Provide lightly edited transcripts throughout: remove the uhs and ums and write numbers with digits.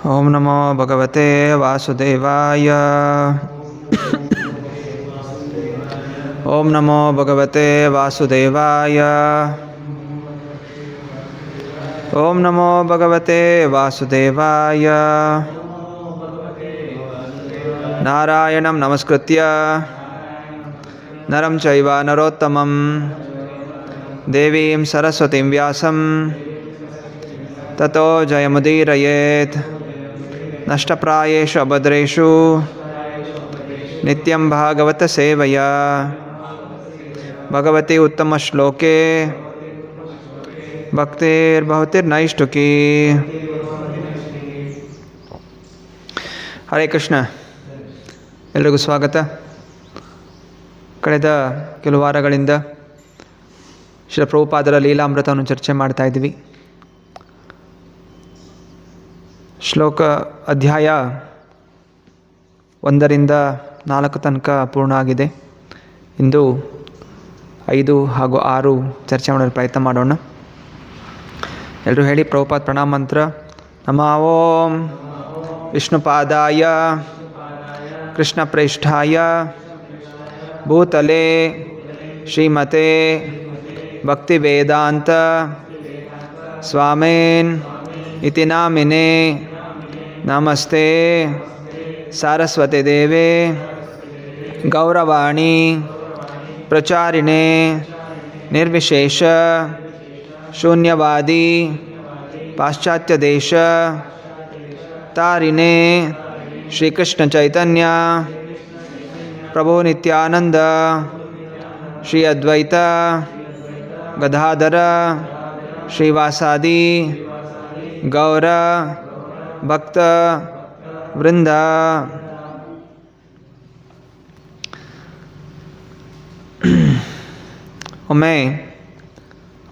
ಓಂ ನಮೋ ಭಗವತೆ ವಾಸುದೇವಾಯ. ಓಂ ನಮೋ ಭಗವತೆ ವಾಸುದೇವಾಯ. ಓಂ ನಮೋ ಭಗವತೆ ವಾಸುದೇವಾಯ. ನಾರಾಯಣಂ ನಮಸ್ಕೃತ್ಯ ನರಂ ಚೈವ ನರೋತ್ತಮಂ ದೇವೀಂ ಸರಸ್ವತಿಂ ವ್ಯಾಸಂ ತತೋ ಜಯಮುದೀರಯೇತ್. ನಷ್ಟಪ್ರಾಯೇಷು ಅಭದ್ರೇಷು ನಿತ್ಯಂ ಭಾಗವತ ಸೇವಯ ಭಗವತಿ ಉತ್ತಮ ಶ್ಲೋಕೆ ಭಕ್ತಿರ್ಭವತಿರ್ನೈಷ್ಟುಕಿ. ಹರೇ ಕೃಷ್ಣ. ಎಲ್ರಿಗೂ ಸ್ವಾಗತ. ಕಳೆದ ಕೆಲವು ವಾರಗಳಿಂದ ಶ್ರೀಲ ಪ್ರಭುಪಾದರ ಲೀಲಾಮೃತವನ್ನು ಚರ್ಚೆ ಮಾಡ್ತಾ ಇದ್ವಿ. ಶ್ಲೋಕ ಅಧ್ಯಾಯ 1ರಿಂದ 4 ತನಕ ಪೂರ್ಣ ಆಗಿದೆ. ಇಂದು 5 ಹಾಗೂ 6 ಚರ್ಚೆ ಮಾಡಲು ಪ್ರಯತ್ನ ಮಾಡೋಣ. ಎಲ್ಲರೂ ಹೇಳಿ ಪ್ರಭುಪಾದ ಪ್ರಣಾಮ ಮಂತ್ರ. ನಮಃ ಓಂ ವಿಷ್ಣುಪಾದಾಯ ಕೃಷ್ಣ ಪ್ರೇಷ್ಠಾಯ ಭೂತಲೆ ಶ್ರೀಮತೆ ಭಕ್ತಿವೇದಾಂತ ಸ್ವಾಮೇನ್ ಇತಿ ನಾಮಿನೇ ನಮಸ್ತೆ ಸಾರಸ್ವತಿ ದೇವೆ ಗೌರವಾಣಿ ಪ್ರಚಾರಿಣೆ ನಿರ್ವಿಶೇಷ ಶೂನ್ಯವಾದಿ ಪಾಶ್ಚಾತ್ಯ ದೇಶ ತಾರಿಣೆ ಶ್ರೀಕೃಷ್ಣ ಚೈತನ್ಯ ಪ್ರಭು ನಿತ್ಯಾನಂದ ಶ್ರೀ ಅದ್ವೈತ ಗದಾಧರ ಶ್ರೀವಾಸಾದಿ ಗೌರ ಭಕ್ತ ವೃಂದ. ಒಮ್ಮೆ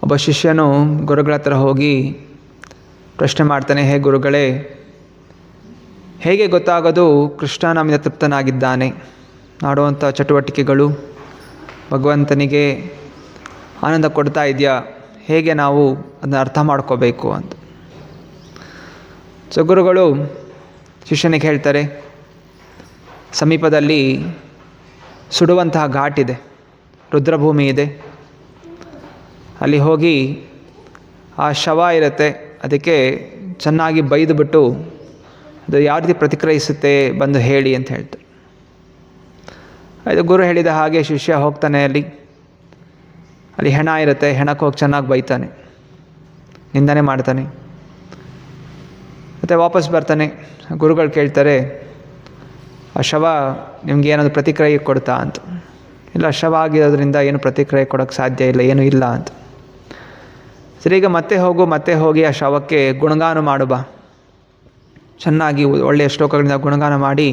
ಒಬ್ಬ ಶಿಷ್ಯನು ಗುರುಗಳ ಹತ್ರ ಹೋಗಿ ಪ್ರಶ್ನೆ ಮಾಡ್ತಾನೆ, ಹೇ ಗುರುಗಳೇ, ಹೇಗೆ ಗೊತ್ತಾಗೋದು ಕೃಷ್ಣ ನಮ್ಮಿಂದ ತೃಪ್ತನಾಗಿದ್ದಾನೆ? ಮಾಡುವಂಥ ಚಟುವಟಿಕೆಗಳು ಭಗವಂತನಿಗೆ ಆನಂದ ಕೊಡ್ತಾ ಇದೆಯಾ? ಹೇಗೆ ನಾವು ಅದನ್ನು ಅರ್ಥ ಮಾಡ್ಕೋಬೇಕು ಅಂತ. ಸೊ ಗುರುಗಳು ಶಿಷ್ಯನಿಗೆ ಹೇಳ್ತಾರೆ, ಸಮೀಪದಲ್ಲಿ ಸುಡುವಂತಹ ಘಾಟ್ ಇದೆ, ರುದ್ರಭೂಮಿ ಇದೆ. ಅಲ್ಲಿ ಹೋಗಿ ಆ ಶವ ಇರುತ್ತೆ, ಅದಕ್ಕೆ ಚೆನ್ನಾಗಿ ಬೈದುಬಿಟ್ಟು ಅದು ಯಾವ ರೀತಿ ಪ್ರತಿಕ್ರಿಯಿಸುತ್ತೆ ಬಂದು ಹೇಳಿ ಅಂತ ಹೇಳ್ತಾರೆ. ಅದು ಗುರು ಹೇಳಿದ ಹಾಗೆ ಶಿಷ್ಯ ಹೋಗ್ತಾನೆ. ಅಲ್ಲಿ ಹೆಣ ಇರುತ್ತೆ, ಹೆಣಕ್ಕೆ ಹೋಗಿ ಚೆನ್ನಾಗಿ ಬೈತಾನೆ, ನಿಂದನೆ ಮಾಡ್ತಾನೆ. ಮತ್ತು ವಾಪಸ್ ಬರ್ತಾನೆ. ಗುರುಗಳು ಕೇಳ್ತಾರೆ, ಆ ಶವ ನಿಮ್ಗೆ ಏನಾದರೂ ಪ್ರತಿಕ್ರಿಯೆ ಕೊಡ್ತಾ ಅಂತ. ಇಲ್ಲ, ಶವ ಆಗಿರೋದ್ರಿಂದ ಏನು ಪ್ರತಿಕ್ರಿಯೆ ಕೊಡೋಕ್ಕೆ ಸಾಧ್ಯ ಇಲ್ಲ, ಏನೂ ಇಲ್ಲ ಅಂತ. ಸರಿ, ಈಗ ಮತ್ತೆ ಹೋಗಿ ಆ ಶವಕ್ಕೆ ಗುಣಗಾನ ಮಾಡು ಬಾ, ಚೆನ್ನಾಗಿ ಒಳ್ಳೆಯ ಶ್ಲೋಕಗಳಿಂದ ಗುಣಗಾನ ಮಾಡಿ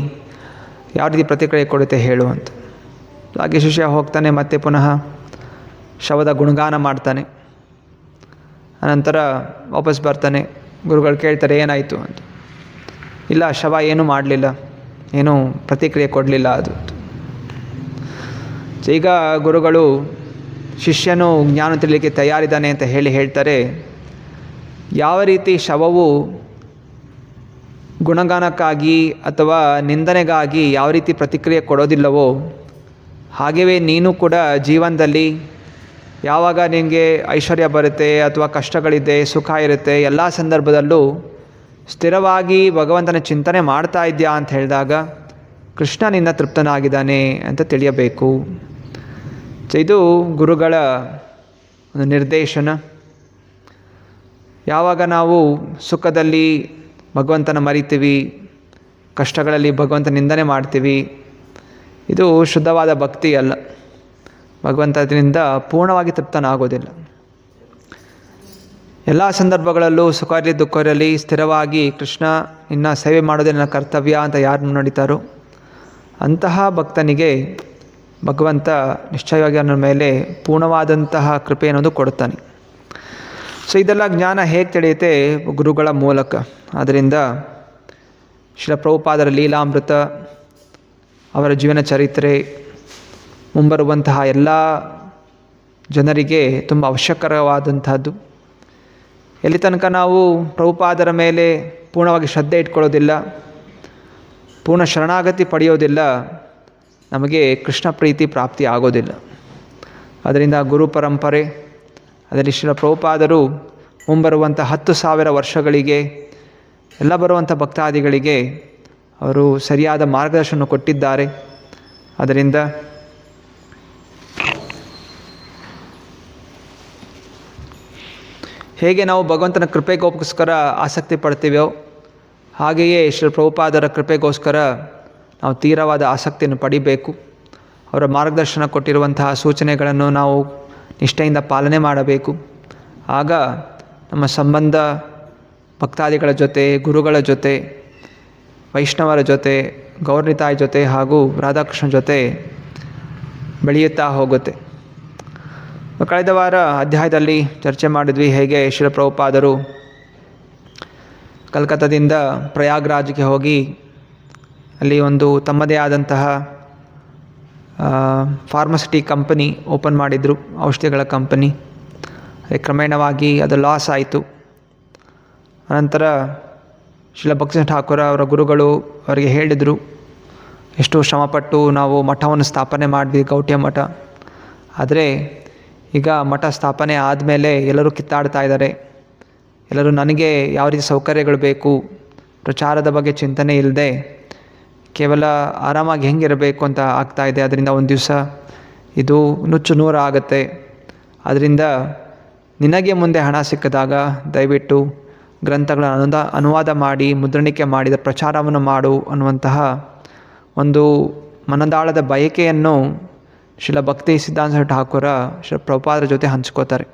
ಯಾವ ರೀತಿ ಪ್ರತಿಕ್ರಿಯೆ ಕೊಡುತ್ತೆ ಹೇಳು ಅಂತ. ಹಾಗೆ ಶಿಷ್ಯ ಹೋಗ್ತಾನೆ, ಮತ್ತೆ ಪುನಃ ಶವದ ಗುಣಗಾನ ಮಾಡ್ತಾನೆ. ಅನಂತರ ವಾಪಸ್ ಬರ್ತಾನೆ. ಗುರುಗಳು ಕೇಳ್ತಾರೆ, ಏನಾಯಿತು ಅಂತ. ಇಲ್ಲ, ಶವ ಏನೂ ಮಾಡಲಿಲ್ಲ, ಏನೂ ಪ್ರತಿಕ್ರಿಯೆ ಕೊಡಲಿಲ್ಲ ಅದು. ಈಗ ಗುರುಗಳು ಶಿಷ್ಯನು ಜ್ಞಾನ ತಿಳಿಲಿಕ್ಕೆ ತಯಾರಿದ್ದಾನೆ ಅಂತ ಹೇಳ್ತಾರೆ. ಯಾವ ರೀತಿ ಶವವು ಗುಣಗಾನಕ್ಕಾಗಿ ಅಥವಾ ನಿಂದನೆಗಾಗಿ ಯಾವ ರೀತಿ ಪ್ರತಿಕ್ರಿಯೆ ಕೊಡೋದಿಲ್ಲವೋ, ಹಾಗೆಯೇ ನೀನು ಕೂಡ ಜೀವನದಲ್ಲಿ ಯಾವಾಗ ನಿನಗೆ ಐಶ್ವರ್ಯ ಬರುತ್ತೆ ಅಥವಾ ಕಷ್ಟಗಳಿದೆ, ಸುಖ ಇರುತ್ತೆ, ಎಲ್ಲ ಸಂದರ್ಭದಲ್ಲೂ ಸ್ಥಿರವಾಗಿ ಭಗವಂತನ ಚಿಂತನೆ ಮಾಡ್ತಾ ಇದೆಯಾ ಅಂತ ಹೇಳಿದಾಗ ಕೃಷ್ಣ ನಿನ್ನ ತೃಪ್ತನಾಗಿದ್ದಾನೆ ಅಂತ ತಿಳಿಯಬೇಕು. ಇದು ಗುರುಗಳ ಒಂದು ನಿರ್ದೇಶನ. ಯಾವಾಗ ನಾವು ಸುಖದಲ್ಲಿ ಭಗವಂತನ ಮರಿತೀವಿ, ಕಷ್ಟಗಳಲ್ಲಿ ಭಗವಂತ ನಿಂದನೆ ಮಾಡ್ತೀವಿ, ಇದು ಶುದ್ಧವಾದ ಭಕ್ತಿ ಅಲ್ಲ. ಭಗವಂತ ಅದರಿಂದ ಪೂರ್ಣವಾಗಿ ತೃಪ್ತನಾಗೋದಿಲ್ಲ. ಎಲ್ಲ ಸಂದರ್ಭಗಳಲ್ಲೂ ಸುಖ ಇರಲಿ ದುಃಖ ಇರಲಿ ಸ್ಥಿರವಾಗಿ ಕೃಷ್ಣ ನಿನ್ನ ಸೇವೆ ಮಾಡೋದೇ ನನ್ನ ಕರ್ತವ್ಯ ಅಂತ ಯಾರು ನೋಡಿತಾರೋ ಅಂತಹ ಭಕ್ತನಿಗೆ ಭಗವಂತ ನಿಶ್ಚಯವಾಗಿ ಅವನ ಮೇಲೆ ಪೂರ್ಣವಾದಂತಹ ಕೃಪೆ ಅನ್ನೋದು ಕೊಡುತ್ತಾನೆ. ಸೊ ಇದೆಲ್ಲ ಜ್ಞಾನ ಹೇಗೆ ತಿಳಿಯುತ್ತೆ? ಗುರುಗಳ ಮೂಲಕ. ಆದ್ದರಿಂದ ಶ್ರೀಲ ಪ್ರಭುಪಾದರ ಲೀಲಾಮೃತ, ಅವರ ಜೀವನ ಚರಿತ್ರೆ ಮುಂಬರುವಂತಹ ಎಲ್ಲ ಜನರಿಗೆ ತುಂಬ ಅವಶ್ಯಕರವಾದಂಥದ್ದು. ಎಲ್ಲಿ ತನಕ ನಾವು ಪ್ರಭುಪಾದರ ಮೇಲೆ ಪೂರ್ಣವಾಗಿ ಶ್ರದ್ಧೆ ಇಟ್ಕೊಳ್ಳೋದಿಲ್ಲ, ಪೂರ್ಣ ಶರಣಾಗತಿ ಪಡೆಯೋದಿಲ್ಲ, ನಮಗೆ ಕೃಷ್ಣ ಪ್ರೀತಿ ಪ್ರಾಪ್ತಿ ಆಗೋದಿಲ್ಲ. ಅದರಿಂದ ಗುರು ಪರಂಪರೆ, ಅದರಲ್ಲಿ ಶ್ರೀಲ ಪ್ರಭುಪಾದರು ಮುಂಬರುವಂಥ 10,000 ವರ್ಷಗಳಿಗೆ ಎಲ್ಲ ಬರುವಂಥ ಭಕ್ತಾದಿಗಳಿಗೆ ಅವರು ಸರಿಯಾದ ಮಾರ್ಗದರ್ಶನ ಕೊಟ್ಟಿದ್ದಾರೆ. ಅದರಿಂದ ಹೇಗೆ ನಾವು ಭಗವಂತನ ಕೃಪೆಗೋಸ್ಕರ ಆಸಕ್ತಿ ಪಡ್ತೀವೋ ಹಾಗೆಯೇ ಶ್ರೀ ಪ್ರಭುಪಾದರ ಕೃಪೆಗೋಸ್ಕರ ನಾವು ತೀವ್ರವಾದ ಆಸಕ್ತಿಯನ್ನು ಪಡಿಬೇಕು. ಅವರ ಮಾರ್ಗದರ್ಶನ ಕೊಟ್ಟಿರುವಂತಹ ಸೂಚನೆಗಳನ್ನು ನಾವು ನಿಷ್ಠೆಯಿಂದ ಪಾಲನೆ ಮಾಡಬೇಕು. ಆಗ ನಮ್ಮ ಸಂಬಂಧ ಭಕ್ತಾದಿಗಳ ಜೊತೆ, ಗುರುಗಳ ಜೊತೆ, ವೈಷ್ಣವರ ಜೊತೆ, ಗೌರ್ನಿತಾಯ್ ಜೊತೆ ಹಾಗೂ ರಾಧಾಕೃಷ್ಣ ಜೊತೆ ಬೆಳೆಯುತ್ತಾ ಹೋಗುತ್ತೆ. ಕಳೆದ ವಾರ ಅಧ್ಯಾಯದಲ್ಲಿ ಚರ್ಚೆ ಮಾಡಿದ್ವಿ ಹೇಗೆ ಶ್ರೀಲ ಪ್ರಭುಪಾದರು ಕಲ್ಕತ್ತಾದಿಂದ ಪ್ರಯಾಗ್ರಾಜ್ಗೆ ಹೋಗಿ ಅಲ್ಲಿ ಒಂದು ತಮ್ಮದೇ ಆದಂತಹ ಫಾರ್ಮಸಿಟಿ ಕಂಪನಿ ಓಪನ್ ಮಾಡಿದರು, ಔಷಧಿಗಳ ಕಂಪನಿ. ಕ್ರಮೇಣವಾಗಿ ಅದು ಲಾಸ್ ಆಯಿತು. ಅನಂತರ ಶ್ರೀಲ ಭಕ್ತಿಸಿಂಹ ಠಾಕೂರ ಅವರ ಗುರುಗಳು ಅವರಿಗೆ ಹೇಳಿದರು, ಎಷ್ಟು ಶ್ರಮಪಟ್ಟು ನಾವು ಮಠವನ್ನು ಸ್ಥಾಪನೆ ಮಾಡಿದ್ವಿ, ಗೌಟಿಯ ಮಠ. ಆದರೆ ಈಗ ಮಠ ಸ್ಥಾಪನೆ ಆದಮೇಲೆ ಎಲ್ಲರೂ ಕಿತ್ತಾಡ್ತಾ ಇದ್ದಾರೆ. ಎಲ್ಲರೂ ನನಗೆ ಯಾವ ರೀತಿ ಸೌಕರ್ಯಗಳು ಬೇಕು, ಪ್ರಚಾರದ ಬಗ್ಗೆ ಚಿಂತನೆ ಇಲ್ಲದೆ ಕೇವಲ ಆರಾಮಾಗಿ ಹೆಂಗಿರಬೇಕು ಅಂತ ಆಗ್ತಾಯಿದೆ. ಅದರಿಂದ ಒಂದು ದಿವಸ ಇದು ನುಚ್ಚು ನೂರು ಆಗುತ್ತೆ. ಅದರಿಂದ ನಿನಗೆ ಮುಂದೆ ಹಣ ಸಿಕ್ಕಿದಾಗ ದಯವಿಟ್ಟು ಗ್ರಂಥಗಳನ್ನು ಅನುವಾದ ಮಾಡಿ ಮುದ್ರಣಿಕೆ ಮಾಡಿದ ಪ್ರಚಾರವನ್ನು ಮಾಡು ಅನ್ನುವಂತಹ ಒಂದು ಮನದಾಳದ ಬಯಕೆಯನ್ನು ಶ್ರೀಲ ಭಕ್ತಿ ಸಿದ್ಧಾಂತ ಠಾಕೂರ ಶ್ರೀ ಪ್ರಭುಪಾದರ ಜೊತೆ ಹಂಚ್ಕೋತಾರೆ.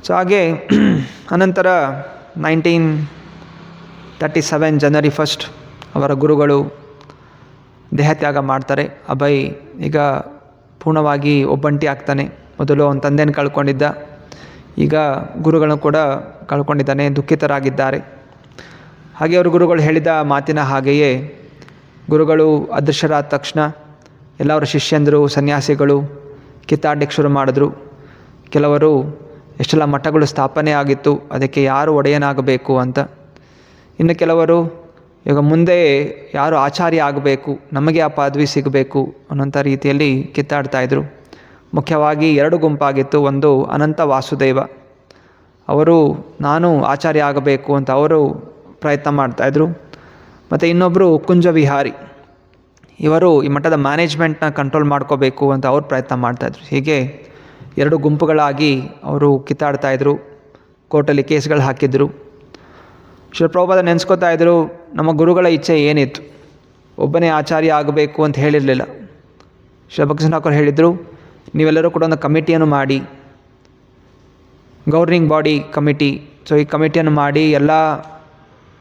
ಸೊ ಹಾಗೆ ಅನಂತರ 1937 ಜನವರಿ 1 ಅವರ ಗುರುಗಳು ದೇಹತ್ಯಾಗ ಮಾಡ್ತಾರೆ. ಅಭಯ್ ಈಗ ಪೂರ್ಣವಾಗಿ ಒಬ್ಬಂಟಿ ಆಗ್ತಾನೆ. ಮೊದಲು ಅವನ ತಂದೆಯನ್ನು ಕಳ್ಕೊಂಡಿದ್ದ, ಈಗ ಗುರುಗಳನ್ನು ಕೂಡ ಕಳ್ಕೊಂಡಿದ್ದಾನೆ, ದುಃಖಿತರಾಗಿದ್ದಾರೆ. ಹಾಗೆ ಅವರು ಗುರುಗಳು ಹೇಳಿದ ಮಾತಿನ ಹಾಗೆಯೇ ಗುರುಗಳು ಅದೃಶ್ಯರಾದ ತಕ್ಷಣ ಎಲ್ಲ ಅವರ ಶಿಷ್ಯಂದರು, ಸನ್ಯಾಸಿಗಳು ಕಿತ್ತಾಡಲಿಕ್ಕೆ ಶುರು ಮಾಡಿದ್ರು. ಕೆಲವರು ಎಷ್ಟೆಲ್ಲ ಮಠಗಳು ಸ್ಥಾಪನೆ ಆಗಿತ್ತು, ಅದಕ್ಕೆ ಯಾರು ಒಡೆಯನಾಗಬೇಕು ಅಂತ. ಇನ್ನು ಕೆಲವರು ಈಗ ಮುಂದೆ ಯಾರು ಆಚಾರ್ಯ ಆಗಬೇಕು, ನಮಗೆ ಆ ಪದವಿ ಸಿಗಬೇಕು ಅನ್ನೋಂಥ ರೀತಿಯಲ್ಲಿ ಕಿತ್ತಾಡ್ತಾಯಿದ್ರು. ಮುಖ್ಯವಾಗಿ 2 ಗುಂಪಾಗಿತ್ತು. ಒಂದು ಅನಂತ ವಾಸುದೇವ, ಅವರು ನಾನು ಆಚಾರ್ಯ ಆಗಬೇಕು ಅಂತ ಅವರು ಪ್ರಯತ್ನ ಮಾಡ್ತಾಯಿದ್ರು. ಮತ್ತು ಇನ್ನೊಬ್ಬರು ಕುಂಜ ವಿಹಾರಿ, ಇವರು ಈ ಮಠದ ಮ್ಯಾನೇಜ್ಮೆಂಟ್ನ ಕಂಟ್ರೋಲ್ ಮಾಡ್ಕೋಬೇಕು ಅಂತ ಅವ್ರು ಪ್ರಯತ್ನ ಮಾಡ್ತಾಯಿದ್ರು. ಹೀಗೆ 2 ಗುಂಪುಗಳಾಗಿ ಅವರು ಕಿತ್ತಾಡ್ತಾಯಿದ್ರು, ಕೋರ್ಟಲ್ಲಿ ಕೇಸ್ಗಳು ಹಾಕಿದ್ರು. ಶ್ರೀ ಪ್ರಭುಪಾದ ನೆನೆಸ್ಕೋತಾ ಇದ್ದರು, ನಮ್ಮ ಗುರುಗಳ ಇಚ್ಛೆ ಏನಿತ್ತು, ಒಬ್ಬನೇ ಆಚಾರ್ಯ ಆಗಬೇಕು ಅಂತ ಹೇಳಿರಲಿಲ್ಲ. ಶ್ರೀ ಭಕ್ತಿಸಿಂಹ ಠಾಕೂರ್ ಹೇಳಿದರು, ನೀವೆಲ್ಲರೂ ಕೂಡ ಒಂದು ಕಮಿಟಿಯನ್ನು ಮಾಡಿ, ಗವರ್ನಿಂಗ್ ಬಾಡಿ ಕಮಿಟಿ. ಸೊ ಈ ಕಮಿಟಿಯನ್ನು ಮಾಡಿ ಎಲ್ಲ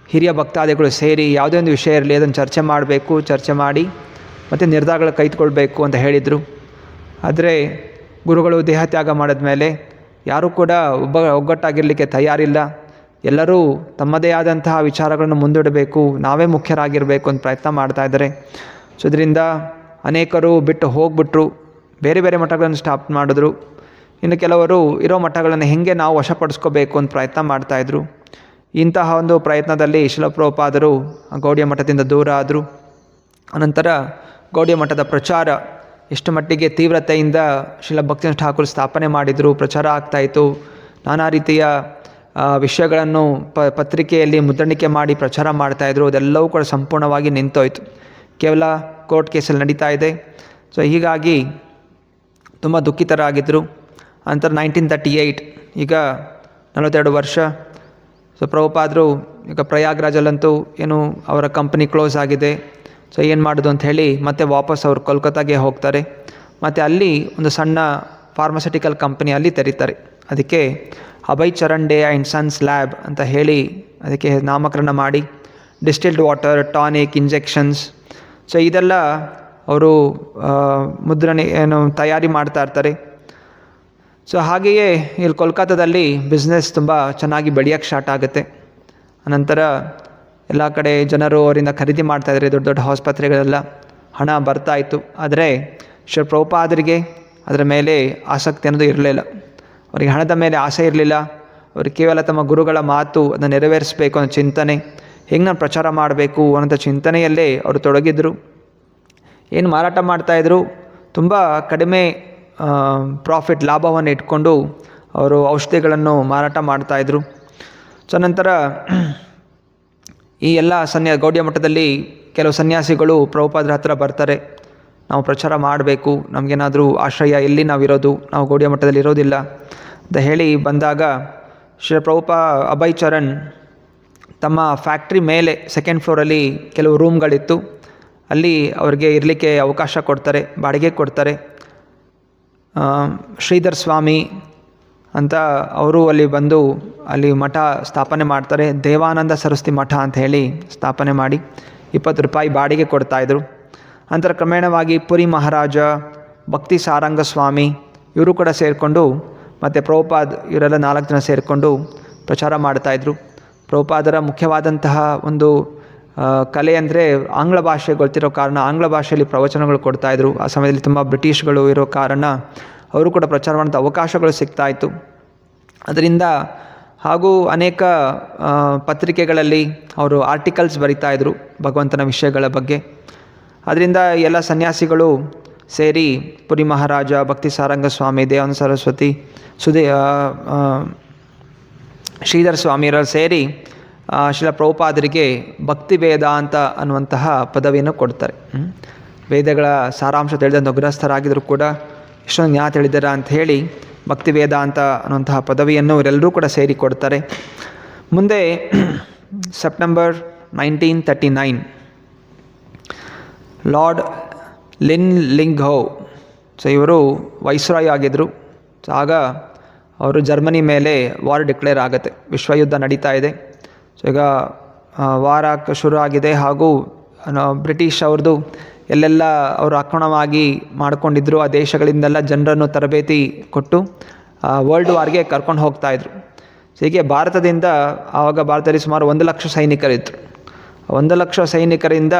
ಹಿರಿಯ ಭಕ್ತಾದಿಗಳು ಸೇರಿ ಯಾವುದೇ ಒಂದು ವಿಷಯ ಇರಲಿ ಅದನ್ನು ಚರ್ಚೆ ಮಾಡಬೇಕು, ಚರ್ಚೆ ಮಾಡಿ ಮತ್ತು ನಿರ್ಧಾರಗಳು ಕೈಗೊಳ್ಬೇಕು ಅಂತ ಹೇಳಿದರು. ಆದರೆ ಗುರುಗಳು ದೇಹತ್ಯಾಗ ಮಾಡಿದ ಮೇಲೆ ಯಾರೂ ಕೂಡ ಒಗ್ಗಟ್ಟಾಗಿರಲಿಕ್ಕೆ ತಯಾರಿಲ್ಲ. ಎಲ್ಲರೂ ತಮ್ಮದೇ ಆದಂತಹ ವಿಚಾರಗಳನ್ನು ಮುಂದೂಡಬೇಕು, ನಾವೇ ಮುಖ್ಯರಾಗಿರಬೇಕು ಅಂತ ಪ್ರಯತ್ನ ಮಾಡ್ತಾಯಿದ್ದಾರೆ. ಸೊ ಇದರಿಂದ ಅನೇಕರು ಬಿಟ್ಟು ಹೋಗ್ಬಿಟ್ರು, ಬೇರೆ ಬೇರೆ ಮಠಗಳನ್ನು ಸ್ಟಾಪ್ ಮಾಡಿದ್ರು. ಇನ್ನು ಕೆಲವರು ಇರೋ ಮಠಗಳನ್ನು ಹೇಗೆ ನಾವು ವಶಪಡಿಸ್ಕೋಬೇಕು ಅಂತ ಪ್ರಯತ್ನ ಮಾಡ್ತಾಯಿದ್ರು. ಇಂತಹ ಒಂದು ಪ್ರಯತ್ನದಲ್ಲಿ ಶ್ರೀಲ ಪ್ರಭುಪಾದರು ಗೌಡಿಯ ಮಠದಿಂದ ದೂರ ಆದರು. ಅನಂತರ ಗೌಡಿಯ ಮಠದ ಪ್ರಚಾರ ಎಷ್ಟು ಮಟ್ಟಿಗೆ ತೀವ್ರತೆಯಿಂದ ಶ್ರೀಲ ಭಕ್ತಿಸಿಂಹ ಠಾಕೂರ್ ಸ್ಥಾಪನೆ ಮಾಡಿದರು, ಪ್ರಚಾರ ಆಗ್ತಾಯಿತ್ತು. ನಾನಾ ರೀತಿಯ ವಿಷಯಗಳನ್ನು ಪತ್ರಿಕೆಯಲ್ಲಿ ಮುದ್ರಣಿಕೆ ಮಾಡಿ ಪ್ರಚಾರ ಮಾಡ್ತಾಯಿದ್ರು. ಅದೆಲ್ಲವೂ ಕೂಡ ಸಂಪೂರ್ಣವಾಗಿ ನಿಂತೋಯ್ತು. ಕೇವಲ ಕೋರ್ಟ್ ಕೇಸಲ್ಲಿ ನಡೀತಾ ಇದೆ. ಸೊ ಹೀಗಾಗಿ ತುಂಬ ದುಃಖಿತರಾಗಿದ್ದರು. ನಂತರ 1938, ಈಗ 42 ವರ್ಷ. ಸೊ ಪ್ರಭುಪಾದರು ಈಗ ಪ್ರಯಾಗ್ರಾಜಲ್ಲಂತೂ ಏನು ಅವರ ಕಂಪನಿ ಕ್ಲೋಸ್ ಆಗಿದೆ. ಸೊ ಏನು ಮಾಡೋದು ಅಂತ ಹೇಳಿ ಮತ್ತೆ ವಾಪಸ್ ಅವರು ಕೋಲ್ಕತ್ತಾಗೆ ಹೋಗ್ತಾರೆ. ಮತ್ತು ಅಲ್ಲಿ ಒಂದು ಸಣ್ಣ ಫಾರ್ಮಸ್ಯೂಟಿಕಲ್ ಕಂಪನಿ ಅಲ್ಲಿ ತೆರೀತಾರೆ. ಅದಕ್ಕೆ Abhay Charan day and sons lab ಅಂತ ಹೇಳಿ ಅದಕ್ಕೆ ನಾಮಕರಣ ಮಾಡಿ distilled water, tonic, injections, so ಇದೆಲ್ಲ ಅವರು ಮುದ್ರಣೆ ತಯಾರಿ ಮಾಡ್ತಾ ಇರ್ತಾರೆ. ಸೊ ಹಾಗೆಯೇ ಇಲ್ಲಿ ಕೋಲ್ಕತ್ತಾದಲ್ಲಿ ಬಿಸ್ನೆಸ್ ತುಂಬ ಚೆನ್ನಾಗಿ ಬೆಳೆಯೋಕ್ಕೆ ಸ್ಟಾರ್ಟ್ ಆಗುತ್ತೆ. ಅನಂತರ ಎಲ್ಲ ಕಡೆ ಜನರು ಅವರಿಂದ ಖರೀದಿ ಮಾಡ್ತಾಯಿದ್ದಾರೆ. ದೊಡ್ಡ ದೊಡ್ಡ ಆಸ್ಪತ್ರೆಗಳೆಲ್ಲ ಹಣ ಬರ್ತಾಯಿತ್ತು. ಆದರೆ ಶ್ರೀ ಪ್ರಭುಪಾದರಿಗೆ ಅದರ ಮೇಲೆ ಆಸಕ್ತಿ ಅನ್ನೋದು ಇರಲಿಲ್ಲ. ಅವರಿಗೆ ಹಣದ ಮೇಲೆ ಆಸೆ ಇರಲಿಲ್ಲ, ಅವರು ಕೇವಲ ತಮ್ಮ ಗುರುಗಳ ಮಾತು ಅದನ್ನು ನೆರವೇರಿಸಬೇಕು ಅನ್ನೋ ಚಿಂತನೆ, ಹೇಗೆ ನಾನು ಪ್ರಚಾರ ಮಾಡಬೇಕು ಅನ್ನೋಂಥ ಚಿಂತನೆಯಲ್ಲೇ ಅವರು ತೊಡಗಿದ್ರು. ಏನು ಮಾರಾಟ ಮಾಡ್ತಾಯಿದ್ರು, ತುಂಬ ಕಡಿಮೆ ಪ್ರಾಫಿಟ್, ಲಾಭವನ್ನು ಇಟ್ಕೊಂಡು ಅವರು ಔಷಧಿಗಳನ್ನು ಮಾರಾಟ ಮಾಡ್ತಾಯಿದ್ರು. ಸೊ ನಂತರ ಈ ಎಲ್ಲ ಗೌಡಿಯ ಮಠದಲ್ಲಿ ಕೆಲವು ಸನ್ಯಾಸಿಗಳು ಪ್ರಭುಪಾದರ ಹತ್ರ ಬರ್ತಾರೆ. ನಾವು ಪ್ರಚಾರ ಮಾಡಬೇಕು, ನಮಗೇನಾದರೂ ಆಶ್ರಯ, ಎಲ್ಲಿ ನಾವಿರೋದು, ನಾವು ಗೌಡಿಯ ಮಠದಲ್ಲಿ ಇರೋದಿಲ್ಲ ಅಂತ ಹೇಳಿ ಬಂದಾಗ ಶ್ರೀ ಅಭಯ್ ಚರಣ್ ತಮ್ಮ ಫ್ಯಾಕ್ಟ್ರಿ ಮೇಲೆ 2nd ಫ್ಲೋರಲ್ಲಿ ಕೆಲವು ರೂಮ್ಗಳಿತ್ತು, ಅಲ್ಲಿ ಅವ್ರಿಗೆ ಇರಲಿಕ್ಕೆ ಅವಕಾಶ ಕೊಡ್ತಾರೆ, ಬಾಡಿಗೆ ಕೊಡ್ತಾರೆ. ಶ್ರೀಧರ್ ಸ್ವಾಮಿ ಅಂತ ಅವರು ಅಲ್ಲಿ ಬಂದು ಅಲ್ಲಿ ಮಠ ಸ್ಥಾಪನೆ ಮಾಡ್ತಾರೆ. ದೇವಾನಂದ ಸರಸ್ವತಿ ಮಠ ಅಂತ ಹೇಳಿ ಸ್ಥಾಪನೆ ಮಾಡಿ ₹20 ಬಾಡಿಗೆ ಕೊಡ್ತಾಯಿದ್ರು. ನಂತರ ಕ್ರಮೇಣವಾಗಿ ಪುರಿ ಮಹಾರಾಜ, ಭಕ್ತಿ ಸಾರಂಗ ಸ್ವಾಮಿ ಇವರು ಕೂಡ ಸೇರಿಕೊಂಡು, ಮತ್ತು ಪ್ರಭುಪಾದ್ ಇವರೆಲ್ಲ 4 ಜನ ಸೇರಿಕೊಂಡು ಪ್ರಚಾರ ಮಾಡ್ತಾಯಿದ್ರು. ಪ್ರಭುಪಾದರ ಮುಖ್ಯವಾದಂತಹ ಒಂದು ಕಲೆ ಅಂದರೆ ಆಂಗ್ಲ ಭಾಷೆ ಗೊತ್ತಿರೋ ಕಾರಣ ಆಂಗ್ಲ ಭಾಷೆಯಲ್ಲಿ ಪ್ರವಚನಗಳು ಕೊಡ್ತಾಯಿದ್ರು. ಆ ಸಮಯದಲ್ಲಿ ತುಂಬ ಬ್ರಿಟಿಷ್ಗಳು ಇರೋ ಕಾರಣ ಅವರು ಕೂಡ ಪ್ರಚಾರ ಮಾಡೋಂಥ ಅವಕಾಶಗಳು ಸಿಗ್ತಾಯಿತ್ತು. ಅದರಿಂದ ಹಾಗೂ ಅನೇಕ ಪತ್ರಿಕೆಗಳಲ್ಲಿ ಅವರು ಆರ್ಟಿಕಲ್ಸ್ ಬರಿತಾಯಿದ್ರು ಭಗವಂತನ ವಿಷಯಗಳ ಬಗ್ಗೆ. ಅದರಿಂದ ಎಲ್ಲ ಸನ್ಯಾಸಿಗಳು ಸೇರಿ ಪುರಿ ಮಹಾರಾಜ, ಭಕ್ತಿ ಸಾರಂಗ ಸ್ವಾಮಿ, ದೇವಾನಂದ ಸರಸ್ವತಿ, ಶ್ರೀಧರ್ ಸ್ವಾಮಿಯವರು ಸೇರಿ ಶ್ರೀಲ ಪ್ರಭುಪಾದರಿಗೆ ಭಕ್ತಿ ವೇದಾಂತ ಅನ್ನುವಂತಹ ಪದವಿಯನ್ನು ಕೊಡ್ತಾರೆ. ವೇದಗಳ ಸಾರಾಂಶ ತಿಳಿದಂಥ ಗೃಹಸ್ಥರಾಗಿದ್ದರೂ ಕೂಡ ಇಷ್ಟೊಂದು ಜ್ಞಾನ ತಿಳಿದಾರ ಅಂತ ಹೇಳಿ ಭಕ್ತಿ ವೇದಾಂತ ಅನ್ನುವಂತಹ ಪದವಿಯನ್ನು ಇವರೆಲ್ಲರೂ ಕೂಡ ಸೇರಿ ಕೊಡ್ತಾರೆ. ಮುಂದೆ ಸೆಪ್ಟೆಂಬರ್ 1939 ಲಾರ್ಡ್ ಲಿನ್ ಲಿಂಗ್ಹೋ, ಸೊ ಇವರು ವೈಸ್ರಾಯ್ ಆಗಿದ್ದರು. ಸೊ ಆಗ ಅವರು ಜರ್ಮನಿ ಮೇಲೆ ವಾರ್ ಡಿಕ್ಲೇರ್ ಆಗುತ್ತೆ, ವಿಶ್ವಯುದ್ಧ ನಡೀತಾ ಇದೆ. ಸೊ ಈಗ ವಾರ ಶುರು ಆಗಿದೆ, ಹಾಗೂ ಬ್ರಿಟಿಷ್ ಅವ್ರದ್ದು ಎಲ್ಲೆಲ್ಲ ಅವರು ಆಕ್ರಮಣವಾಗಿ ಮಾಡಿಕೊಂಡಿದ್ದರು, ಆ ದೇಶಗಳಿಂದೆಲ್ಲ ಜನರನ್ನು ತರಬೇತಿ ಕೊಟ್ಟು ವರ್ಲ್ಡ್ ವಾರ್ಗೆ ಕರ್ಕೊಂಡು ಹೋಗ್ತಾಯಿದ್ರು. ಸೊ ಹೀಗೆ ಭಾರತದಿಂದ ಆವಾಗ ಭಾರತದಲ್ಲಿ ಸುಮಾರು 1 ಲಕ್ಷ ಸೈನಿಕರಿದ್ದರು. 1 ಲಕ್ಷ ಸೈನಿಕರಿಂದ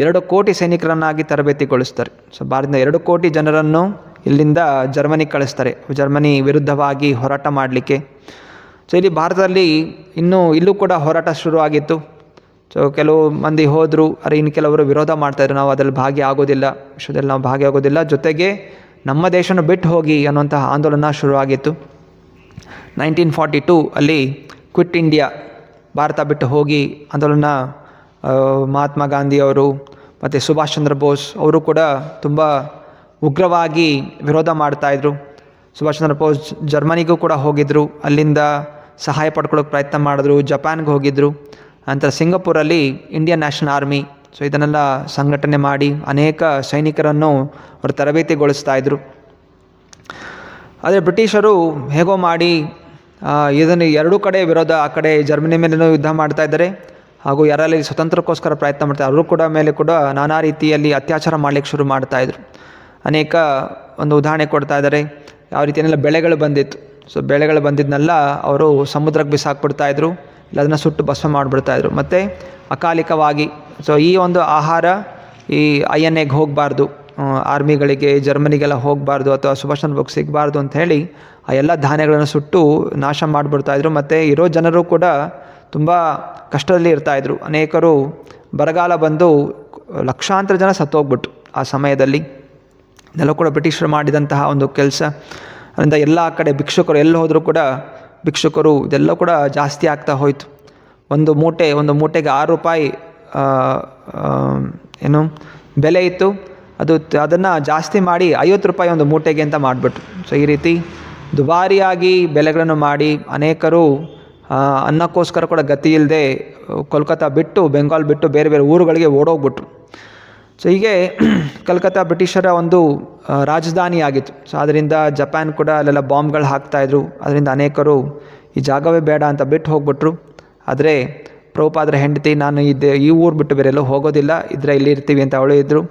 2 ಕೋಟಿ ಸೈನಿಕರನ್ನಾಗಿ ತರಬೇತಿಗೊಳಿಸ್ತಾರೆ. ಸೊ ಭಾರತದಿಂದ 2 ಕೋಟಿ ಜನರನ್ನು ಇಲ್ಲಿಂದ ಜರ್ಮನಿಗೆ ಕಳಿಸ್ತಾರೆ, ಜರ್ಮನಿ ವಿರುದ್ಧವಾಗಿ ಹೋರಾಟ ಮಾಡಲಿಕ್ಕೆ. ಸೊ ಇಲ್ಲಿ ಭಾರತದಲ್ಲಿ ಇಲ್ಲೂ ಕೂಡ ಹೋರಾಟ ಶುರುವಾಗಿತ್ತು. ಸೊ ಕೆಲವು ಮಂದಿ ಹೋದರು, ಇನ್ನು ಕೆಲವರು ವಿರೋಧ ಮಾಡ್ತಾಯಿದ್ರು, ನಾವು ಅದರಲ್ಲಿ ಭಾಗಿಯಾಗೋದಿಲ್ಲ, ವಿಶ್ವದಲ್ಲಿ ನಾವು ಭಾಗಿಯಾಗೋದಿಲ್ಲ, ಜೊತೆಗೆ ನಮ್ಮ ದೇಶನ ಬಿಟ್ಟು ಹೋಗಿ ಅನ್ನುವಂತಹ ಆಂದೋಲನ ಶುರುವಾಗಿತ್ತು. 1942 ಅಲ್ಲಿ ಕ್ವಿಟ್ ಇಂಡಿಯಾ, ಭಾರತ ಬಿಟ್ಟು ಹೋಗಿ ಆಂದೋಲನ ಮಹಾತ್ಮ ಗಾಂಧಿಯವರು ಮತ್ತು ಸುಭಾಷ್ ಚಂದ್ರ ಬೋಸ್ ಅವರು ಕೂಡ ತುಂಬ ಉಗ್ರವಾಗಿ ವಿರೋಧ ಮಾಡ್ತಾಯಿದ್ರು. ಸುಭಾಷ್ ಚಂದ್ರ ಬೋಸ್ ಜರ್ಮನಿಗೂ ಕೂಡ ಹೋಗಿದ್ದರು, ಅಲ್ಲಿಂದ ಸಹಾಯ ಪಡ್ಕೊಳ್ಳೋಕೆ ಪ್ರಯತ್ನ ಮಾಡಿದ್ರು. ಜಪಾನ್ಗೆ ಹೋಗಿದ್ದರು. ನಂತರ ಸಿಂಗಪೂರಲ್ಲಿ ಇಂಡಿಯನ್ ನ್ಯಾಷನಲ್ ಆರ್ಮಿ, ಸೊ ಇದನ್ನೆಲ್ಲ ಸಂಘಟನೆ ಮಾಡಿ ಅನೇಕ ಸೈನಿಕರನ್ನು ಅವರು ತರಬೇತಿಗೊಳಿಸ್ತಾಯಿದ್ರು. ಆದರೆ ಬ್ರಿಟಿಷರು ಹೇಗೋ ಮಾಡಿ ಇದನ್ನು 2 ಕಡೆ ವಿರೋಧ, ಆ ಕಡೆ ಜರ್ಮನಿ ಮೇಲೂ ಯುದ್ಧ ಮಾಡ್ತಾಯಿದ್ದಾರೆ, ಹಾಗೂ ಯಾರಲ್ಲಿ ಸ್ವತಂತ್ರಕ್ಕೋಸ್ಕರ ಪ್ರಯತ್ನ ಮಾಡ್ತಾರೆ ಅವರು ಕೂಡ ಮೇಲೆ ಕೂಡ ನಾನಾ ರೀತಿಯಲ್ಲಿ ಅತ್ಯಾಚಾರ ಮಾಡಲಿಕ್ಕೆ ಶುರು ಮಾಡ್ತಾಯಿದ್ರು. ಅನೇಕ ಒಂದು ಉದಾಹರಣೆ ಕೊಡ್ತಾ ಇದ್ದಾರೆ, ಯಾವ ರೀತಿಯೆಲ್ಲ ಬೆಳೆಗಳು ಬಂದಿತ್ತು. ಸೊ ಬೆಳೆಗಳು ಬಂದಿದ್ದನ್ನೆಲ್ಲ ಅವರು ಸಮುದ್ರಕ್ಕೆ ಬಿಸಾಕ್ಬಿಡ್ತಾಯಿದ್ರು, ಇಲ್ಲ ಅದನ್ನು ಸುಟ್ಟು ಭಸ್ಮ ಮಾಡಿಬಿಡ್ತಾಯಿದ್ರು. ಮತ್ತು ಅಕಾಲಿಕವಾಗಿ ಸೊ ಈ ಒಂದು ಆಹಾರ ಈ INAಗೆ ಹೋಗಬಾರ್ದು, ಆರ್ಮಿಗಳಿಗೆ ಜರ್ಮನಿಗೆಲ್ಲ ಹೋಗಬಾರ್ದು, ಅಥವಾ ಸುಭಾಷ್ ಚಂದ್ರ ಬೋಸ್ ಸಿಗಬಾರ್ದು ಅಂತ ಹೇಳಿ ಆ ಎಲ್ಲ ಧಾನ್ಯಗಳನ್ನು ಸುಟ್ಟು ನಾಶ ಮಾಡಿಬಿಡ್ತಾಯಿದ್ರು. ಮತ್ತು ಇರೋ ಜನರು ಕೂಡ ತುಂಬ ಕಷ್ಟದಲ್ಲಿ ಇರ್ತಾಯಿದ್ರು. ಅನೇಕರು ಬರಗಾಲ ಬಂದು ಲಕ್ಷಾಂತರ ಜನ ಸತ್ತೋಗ್ಬಿಟ್ಟು ಆ ಸಮಯದಲ್ಲಿ. ಇದೆಲ್ಲ ಕೂಡ ಬ್ರಿಟಿಷರು ಮಾಡಿದಂತಹ ಒಂದು ಕೆಲಸ. ಅದರಿಂದ ಎಲ್ಲ ಕಡೆ ಭಿಕ್ಷುಕರು ಎಲ್ಲಿ ಹೋದರೂ ಕೂಡ ಭಿಕ್ಷುಕರು ಇದೆಲ್ಲ ಕೂಡ ಜಾಸ್ತಿ ಆಗ್ತಾ ಹೋಯಿತು. ಒಂದು ಮೂಟೆಗೆ ₹6 ಏನು ಬೆಲೆ ಇತ್ತು, ಅದನ್ನು ಜಾಸ್ತಿ ಮಾಡಿ ₹50 ಒಂದು ಮೂಟೆಗೆ ಅಂತ ಮಾಡಿಬಿಟ್ರು. ಸೊ ಈ ರೀತಿ ದುಬಾರಿಯಾಗಿ ಬೆಲೆಗಳನ್ನು ಮಾಡಿ ಅನೇಕರು ಅನ್ನಕ್ಕೋಸ್ಕರ ಕೂಡ ಗತಿ ಇಲ್ಲದೆ ಕೋಲ್ಕತ್ತಾ ಬಿಟ್ಟು, ಬೆಂಗಾಲ್ ಬಿಟ್ಟು ಬೇರೆ ಬೇರೆ ಊರುಗಳಿಗೆ ಓಡೋಗ್ಬಿಟ್ರು. ಸೊ ಹೀಗೆ ಕಲ್ಕತ್ತಾ ಬ್ರಿಟಿಷರ ಒಂದು ರಾಜಧಾನಿ ಆಗಿತ್ತು. ಸೊ ಅದರಿಂದ ಜಪಾನ್ ಕೂಡ ಅಲ್ಲೆಲ್ಲ ಬಾಂಬ್ಗಳು ಹಾಕ್ತಾಯಿದ್ರು. ಅದರಿಂದ ಅನೇಕರು ಈ ಜಾಗವೇ ಬೇಡ ಅಂತ ಬಿಟ್ಟು ಹೋಗ್ಬಿಟ್ರು. ಆದರೆ ಪ್ರಭುಪಾದರ ಹೆಂಡತಿ, ನಾನು ಈ ಊರು ಬಿಟ್ಟು ಬೇರೆ ಎಲ್ಲೂ ಹೋಗೋದಿಲ್ಲ, ಇದ್ರೆ ಇಲ್ಲಿ ಇರ್ತೀವಿ ಅಂತ ಅವಳು ಇದ್ದರು.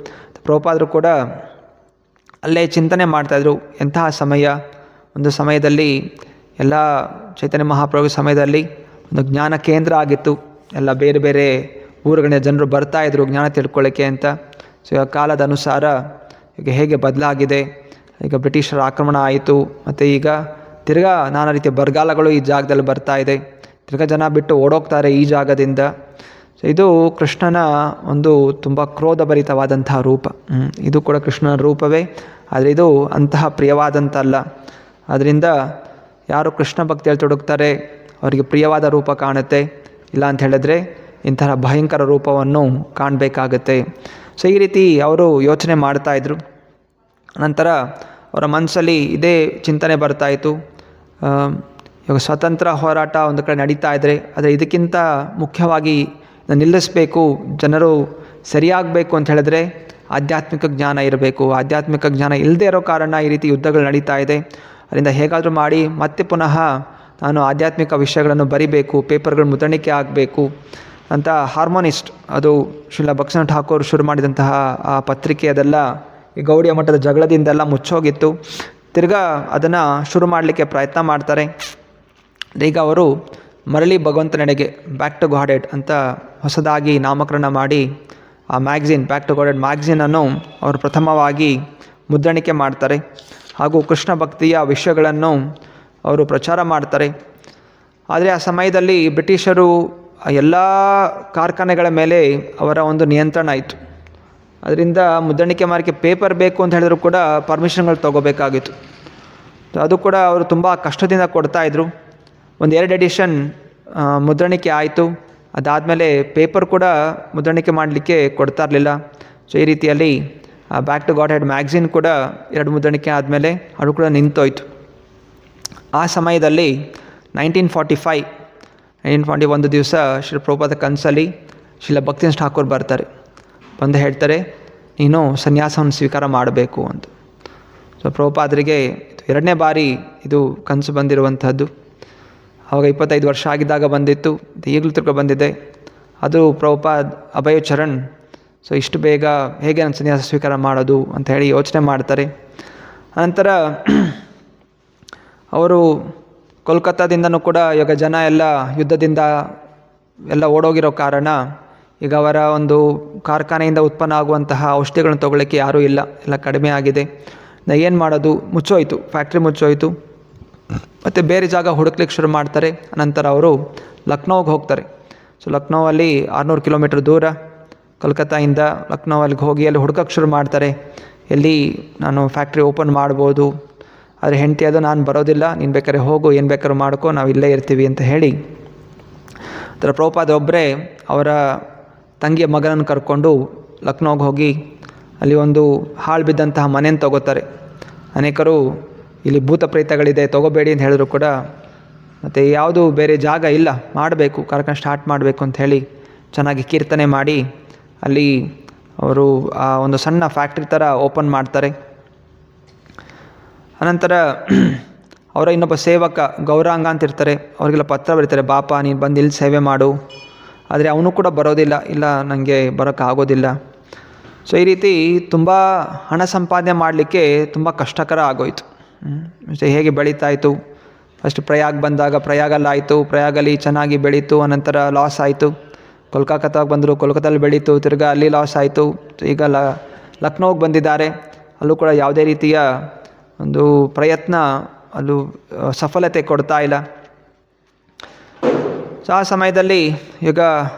ಪ್ರಭುಪಾದರು ಕೂಡ ಅಲ್ಲೇ ಚಿಂತನೆ ಮಾಡ್ತಾಯಿದ್ರು. ಎಂತಹ ಸಮಯ, ಒಂದು ಸಮಯದಲ್ಲಿ ಎಲ್ಲ ಚೈತನ್ಯ ಮಹಾಪ್ರಭು ಸಮಯದಲ್ಲಿ ಒಂದು ಜ್ಞಾನ ಕೇಂದ್ರ ಆಗಿತ್ತು. ಎಲ್ಲ ಬೇರೆ ಬೇರೆ ಊರುಗಳಿಂದ ಜನರು ಬರ್ತಾಯಿದ್ರು ಜ್ಞಾನ ತಿಳ್ಕೊಳ್ಳೋಕ್ಕೆ ಅಂತ. ಸೊ ಈಗ ಕಾಲದ ಅನುಸಾರ ಈಗ ಹೇಗೆ ಬದಲಾಗಿದೆ, ಈಗ ಬ್ರಿಟಿಷರ ಆಕ್ರಮಣ ಆಯಿತು, ಮತ್ತು ಈಗ ತಿರ್ಗಾ ನಾನಾ ರೀತಿಯ ಬರಗಾಲಗಳು ಈ ಜಾಗದಲ್ಲಿ ಬರ್ತಾ ಇದೆ, ತಿರ್ಗಾ ಜನ ಬಿಟ್ಟು ಓಡೋಗ್ತಾರೆ ಈ ಜಾಗದಿಂದ. ಸೊ ಇದು ಕೃಷ್ಣನ ಒಂದು ತುಂಬ ಕ್ರೋಧಭರಿತವಾದಂತಹ ರೂಪ. ಇದು ಕೂಡ ಕೃಷ್ಣನ ರೂಪವೇ, ಆದರೆ ಇದು ಅಂತಹ ಪ್ರಿಯವಾದಂತಲ್ಲ. ಅದರಿಂದ ಯಾರು ಕೃಷ್ಣ ಭಕ್ತಿಯಲ್ಲಿ ತೊಡಗ್ತಾರೆ ಅವರಿಗೆ ಪ್ರಿಯವಾದ ರೂಪ ಕಾಣುತ್ತೆ, ಇಲ್ಲ ಅಂತ ಹೇಳಿದ್ರೆ ಇಂತಹ ಭಯಂಕರ ರೂಪವನ್ನು ಕಾಣಬೇಕಾಗತ್ತೆ. ಸೊ ಈ ರೀತಿ ಅವರು ಯೋಚನೆ ಮಾಡ್ತಾಯಿದ್ರು. ನಂತರ ಅವರ ಮನಸ್ಸಲ್ಲಿ ಇದೇ ಚಿಂತನೆ ಬರ್ತಾಯಿತ್ತು, ಇವಾಗ ಸ್ವತಂತ್ರ ಹೋರಾಟ ಒಂದು ಕಡೆ ನಡೀತಾ ಇದ್ದರೆ, ಆದರೆ ಇದಕ್ಕಿಂತ ಮುಖ್ಯವಾಗಿ ನಿಲ್ಲಿಸಬೇಕು, ಜನರು ಸರಿಯಾಗಬೇಕು ಅಂತ ಹೇಳಿದ್ರೆ ಆಧ್ಯಾತ್ಮಿಕ ಜ್ಞಾನ ಇರಬೇಕು. ಆಧ್ಯಾತ್ಮಿಕ ಜ್ಞಾನ ಇಲ್ಲದೇ ಇರೋ ಕಾರಣ ಈ ರೀತಿ ಯುದ್ಧಗಳು ನಡೀತಾ ಇದೆ. ಅದರಿಂದ ಹೇಗಾದರೂ ಮಾಡಿ ಮತ್ತೆ ಪುನಃ ನಾನು ಆಧ್ಯಾತ್ಮಿಕ ವಿಷಯಗಳನ್ನು ಬರಿಬೇಕು, ಪೇಪರ್ಗಳು ಮುದ್ರಣಿಕೆ ಆಗಬೇಕು ಅಂತ ಹಾರ್ಮೋನಿಸ್ಟ್, ಅದು ಶ್ರೀಲ ಭಕ್ತಿಸಿಂಹ ಠಾಕೂರ್ ಶುರು ಮಾಡಿದಂತಹ ಆ ಪತ್ರಿಕೆ, ಅದೆಲ್ಲ ಈ ಗೌಡಿಯ ಮಠದ ಜಗಳದಿಂದೆಲ್ಲ ಮುಚ್ಚೋಗಿತ್ತು. ತಿರ್ಗಾ ಅದನ್ನು ಶುರು ಮಾಡಲಿಕ್ಕೆ ಪ್ರಯತ್ನ ಮಾಡ್ತಾರೆ. ಈಗ ಅವರು ಮರಳಿ ಭಗವಂತನೆಡೆಗೆ, ಬ್ಯಾಕ್ ಟು ಗಾಡೆಡ್ ಅಂತ ಹೊಸದಾಗಿ ನಾಮಕರಣ ಮಾಡಿ ಆ ಮ್ಯಾಗ್ಝಿನ್, ಬ್ಯಾಕ್ ಟು ಗಾಡೆಡ್ ಮ್ಯಾಗ್ಝಿನನ್ನು ಅವರು ಪ್ರಥಮವಾಗಿ ಮುದ್ರಣಿಕೆ ಮಾಡ್ತಾರೆ. ಹಾಗೂ ಕೃಷ್ಣ ಭಕ್ತಿಯ ವಿಷಯಗಳನ್ನು ಅವರು ಪ್ರಚಾರ ಮಾಡ್ತಾರೆ. ಆದರೆ ಆ ಸಮಯದಲ್ಲಿ ಬ್ರಿಟಿಷರು ಎಲ್ಲ ಕಾರ್ಖಾನೆಗಳ ಮೇಲೆ ಅವರ ಒಂದು ನಿಯಂತ್ರಣ ಆಯಿತು. ಅದರಿಂದ ಮುದ್ರಣಿಕೆ ಮಾಡೋಕ್ಕೆ ಪೇಪರ್ ಬೇಕು ಅಂತ ಹೇಳಿದ್ರು ಕೂಡ ಪರ್ಮಿಷನ್ಗಳು ತೊಗೋಬೇಕಾಗಿತ್ತು. ಅದು ಕೂಡ ಅವರು ತುಂಬ ಕಷ್ಟದಿಂದ ಕೊಡ್ತಾಯಿದ್ರು. ಒಂದು 2 ಎಡಿಷನ್ ಮುದ್ರಣಿಕೆ ಆಯಿತು. ಅದಾದಮೇಲೆ ಪೇಪರ್ ಕೂಡ ಮುದ್ರಣಿಕೆ ಮಾಡಲಿಕ್ಕೆ ಕೊಡ್ತಾ ಇರಲಿಲ್ಲ. ಸೊ ಈ ರೀತಿಯಲ್ಲಿ back to Godhead magazine ಕೂಡ 2 ಮುದ್ರಣಿಕೆ ಆದಮೇಲೆ ಅದು ಕೂಡ ನಿಂತೋಯ್ತು. ಆ ಸಮಯದಲ್ಲಿ 1940 ಒಂದು ದಿವಸ ಶ್ರೀ ಪ್ರಭುಪಾದ ಕನಸಲ್ಲಿ ಶ್ರೀಲ ಭಕ್ತಿಸಿಂಹ ಠಾಕೂರ್ ಬರ್ತಾರೆ. ಬಂದು ಹೇಳ್ತಾರೆ, ನೀನು ಸನ್ಯಾಸವನ್ನು ಸ್ವೀಕಾರ ಮಾಡಬೇಕು ಅಂತ. ಸೊ ಪ್ರಭುಪಾದರಿಗೆ 2ನೇ ಬಾರಿ ಇದು ಕನಸು ಬಂದಿರುವಂಥದ್ದು. ಆವಾಗ 25 ವರ್ಷ ಆಗಿದ್ದಾಗ ಬಂದಿತ್ತು, ಈಗಲೂ ತಿರ್ಗ ಬಂದಿದೆ. ಅದು ಪ್ರಭುಪಾದ್ ಅಭಯ ಚರಣ್. ಸೊ ಇಷ್ಟು ಬೇಗ ಹೇಗೆ ನಾನು ಸನ್ಯಾಸ ಸ್ವೀಕಾರ ಮಾಡೋದು ಅಂತ ಹೇಳಿ ಯೋಚನೆ ಮಾಡ್ತಾರೆ. ಅನಂತರ ಅವರು ಕೋಲ್ಕತ್ತಾದಿಂದನೂ ಕೂಡ ಇವಾಗ ಜನ ಎಲ್ಲ ಯುದ್ಧದಿಂದ ಎಲ್ಲ ಓಡೋಗಿರೋ ಕಾರಣ ಈಗ ಅವರ ಒಂದು ಕಾರ್ಖಾನೆಯಿಂದ ಉತ್ಪನ್ನ ಆಗುವಂತಹ ಔಷಧಿಗಳನ್ನು ತೊಗೊಳ್ಳೋಕ್ಕೆ ಯಾರೂ ಇಲ್ಲ, ಎಲ್ಲ ಕಡಿಮೆ ಆಗಿದೆ. ಏನು ಮಾಡೋದು, ಮುಚ್ಚೋಯ್ತು, ಫ್ಯಾಕ್ಟ್ರಿ ಮುಚ್ಚೋಯ್ತು. ಮತ್ತು ಬೇರೆ ಜಾಗ ಹುಡುಕ್ಲಿಕ್ಕೆ ಶುರು ಮಾಡ್ತಾರೆ. ಅನಂತರ ಅವರು ಲಕ್ನೋಗೆ ಹೋಗ್ತಾರೆ. ಸೊ ಲಕ್ನೋವಲ್ಲಿ 600 ಕಿಲೋಮೀಟ್ರ್ ದೂರ ಕಲ್ಕತ್ತಾಯಿಂದ ಲಕ್ನೋವಲ್ಲಿಗೆ ಹೋಗಿ ಅಲ್ಲಿ ಹುಡುಕಕ್ಕೆ ಶುರು ಮಾಡ್ತಾರೆ, ಎಲ್ಲಿ ನಾನು ಫ್ಯಾಕ್ಟ್ರಿ ಓಪನ್ ಮಾಡ್ಬೋದು. ಆದರೆ ಹೆಂಡತಿ ಅದು, ನಾನು ಬರೋದಿಲ್ಲ, ನೀನು ಬೇಕಾದ್ರೆ ಹೋಗು, ಏನು ಬೇಕಾದ್ರೂ ಮಾಡ್ಕೊ, ನಾವು ಇಲ್ಲೇ ಇರ್ತೀವಿ ಅಂತ ಹೇಳಿ. ಅದರ ಪ್ರಭುಪಾದ ಒಬ್ಬರೇ ಅವರ ತಂಗಿಯ ಮಗನನ್ನು ಕರ್ಕೊಂಡು ಲಕ್ನೋಗೆ ಹೋಗಿ ಅಲ್ಲಿ ಒಂದು ಹಾಳು ಬಿದ್ದಂತಹ ಮನೆಯನ್ನು ತೊಗೋತಾರೆ. ಅನೇಕರು ಇಲ್ಲಿ ಭೂತ ಪ್ರೇತಗಳಿದೆ ತೊಗೋಬೇಡಿ ಅಂತ ಹೇಳಿದ್ರು ಕೂಡ, ಮತ್ತು ಯಾವುದು ಬೇರೆ ಜಾಗ ಇಲ್ಲ, ಮಾಡಬೇಕು, ಕಾರ್ಖಾನೆ ಸ್ಟಾರ್ಟ್ ಮಾಡಬೇಕು ಅಂತ ಹೇಳಿ ಚೆನ್ನಾಗಿ ಕೀರ್ತನೆ ಮಾಡಿ ಅಲ್ಲಿ ಅವರು ಆ ಒಂದು ಸಣ್ಣ ಫ್ಯಾಕ್ಟ್ರಿ ಥರ ಓಪನ್ ಮಾಡ್ತಾರೆ. ಅನಂತರ ಅವರ ಇನ್ನೊಬ್ಬ ಸೇವಕ ಗೌರಾಂಗ ಅಂತ ಇರ್ತಾರೆ, ಅವರಿಗೆಲ್ಲ ಪತ್ರ ಬರೀತಾರೆ, ಬಾಪ ನೀನು ಬಂದು ಇಲ್ಲಿ ಸೇವೆ ಮಾಡು. ಆದರೆ ಅವನು ಕೂಡ ಬರೋದಿಲ್ಲ, ಇಲ್ಲ ನನಗೆ ಬರೋಕ್ಕಾಗೋದಿಲ್ಲ. ಸೊ ಈ ರೀತಿ ತುಂಬ ಹಣ ಸಂಪಾದನೆ ಮಾಡಲಿಕ್ಕೆ ತುಂಬ ಕಷ್ಟಕರ ಆಗೋಯಿತು. ಮತ್ತು ಹೇಗೆ ಬೆಳೀತಾಯಿತು, ಫಸ್ಟ್ ಪ್ರಯಾಗ್ ಬಂದಾಗ ಪ್ರಯಾಗಲ್ಲಾಯಿತು, ಪ್ರಯಾಗಲ್ಲಿ ಚೆನ್ನಾಗಿ ಬೆಳೀತು. ಅನಂತರ ಲಾಸ್ ಆಯಿತು. ಕೋಲ್ಕತ್ತಾಗೆ ಬಂದರು, ಕೋಲ್ಕತ್ತಲ್ಲಿ ಬೆಳೀತು, ತಿರ್ಗಾ ಅಲ್ಲಿ ಲಾಸ್ ಆಯಿತು. ಈಗ ಲಕ್ನೋಗೆ ಬಂದಿದ್ದಾರೆ, ಅಲ್ಲೂ ಕೂಡ ಯಾವುದೇ ರೀತಿಯ ಒಂದು ಪ್ರಯತ್ನ ಅಲ್ಲೂ ಸಫಲತೆ ಕೊಡ್ತಾ ಇಲ್ಲ. ಸೊ ಆ ಸಮಯದಲ್ಲಿ ಈಗ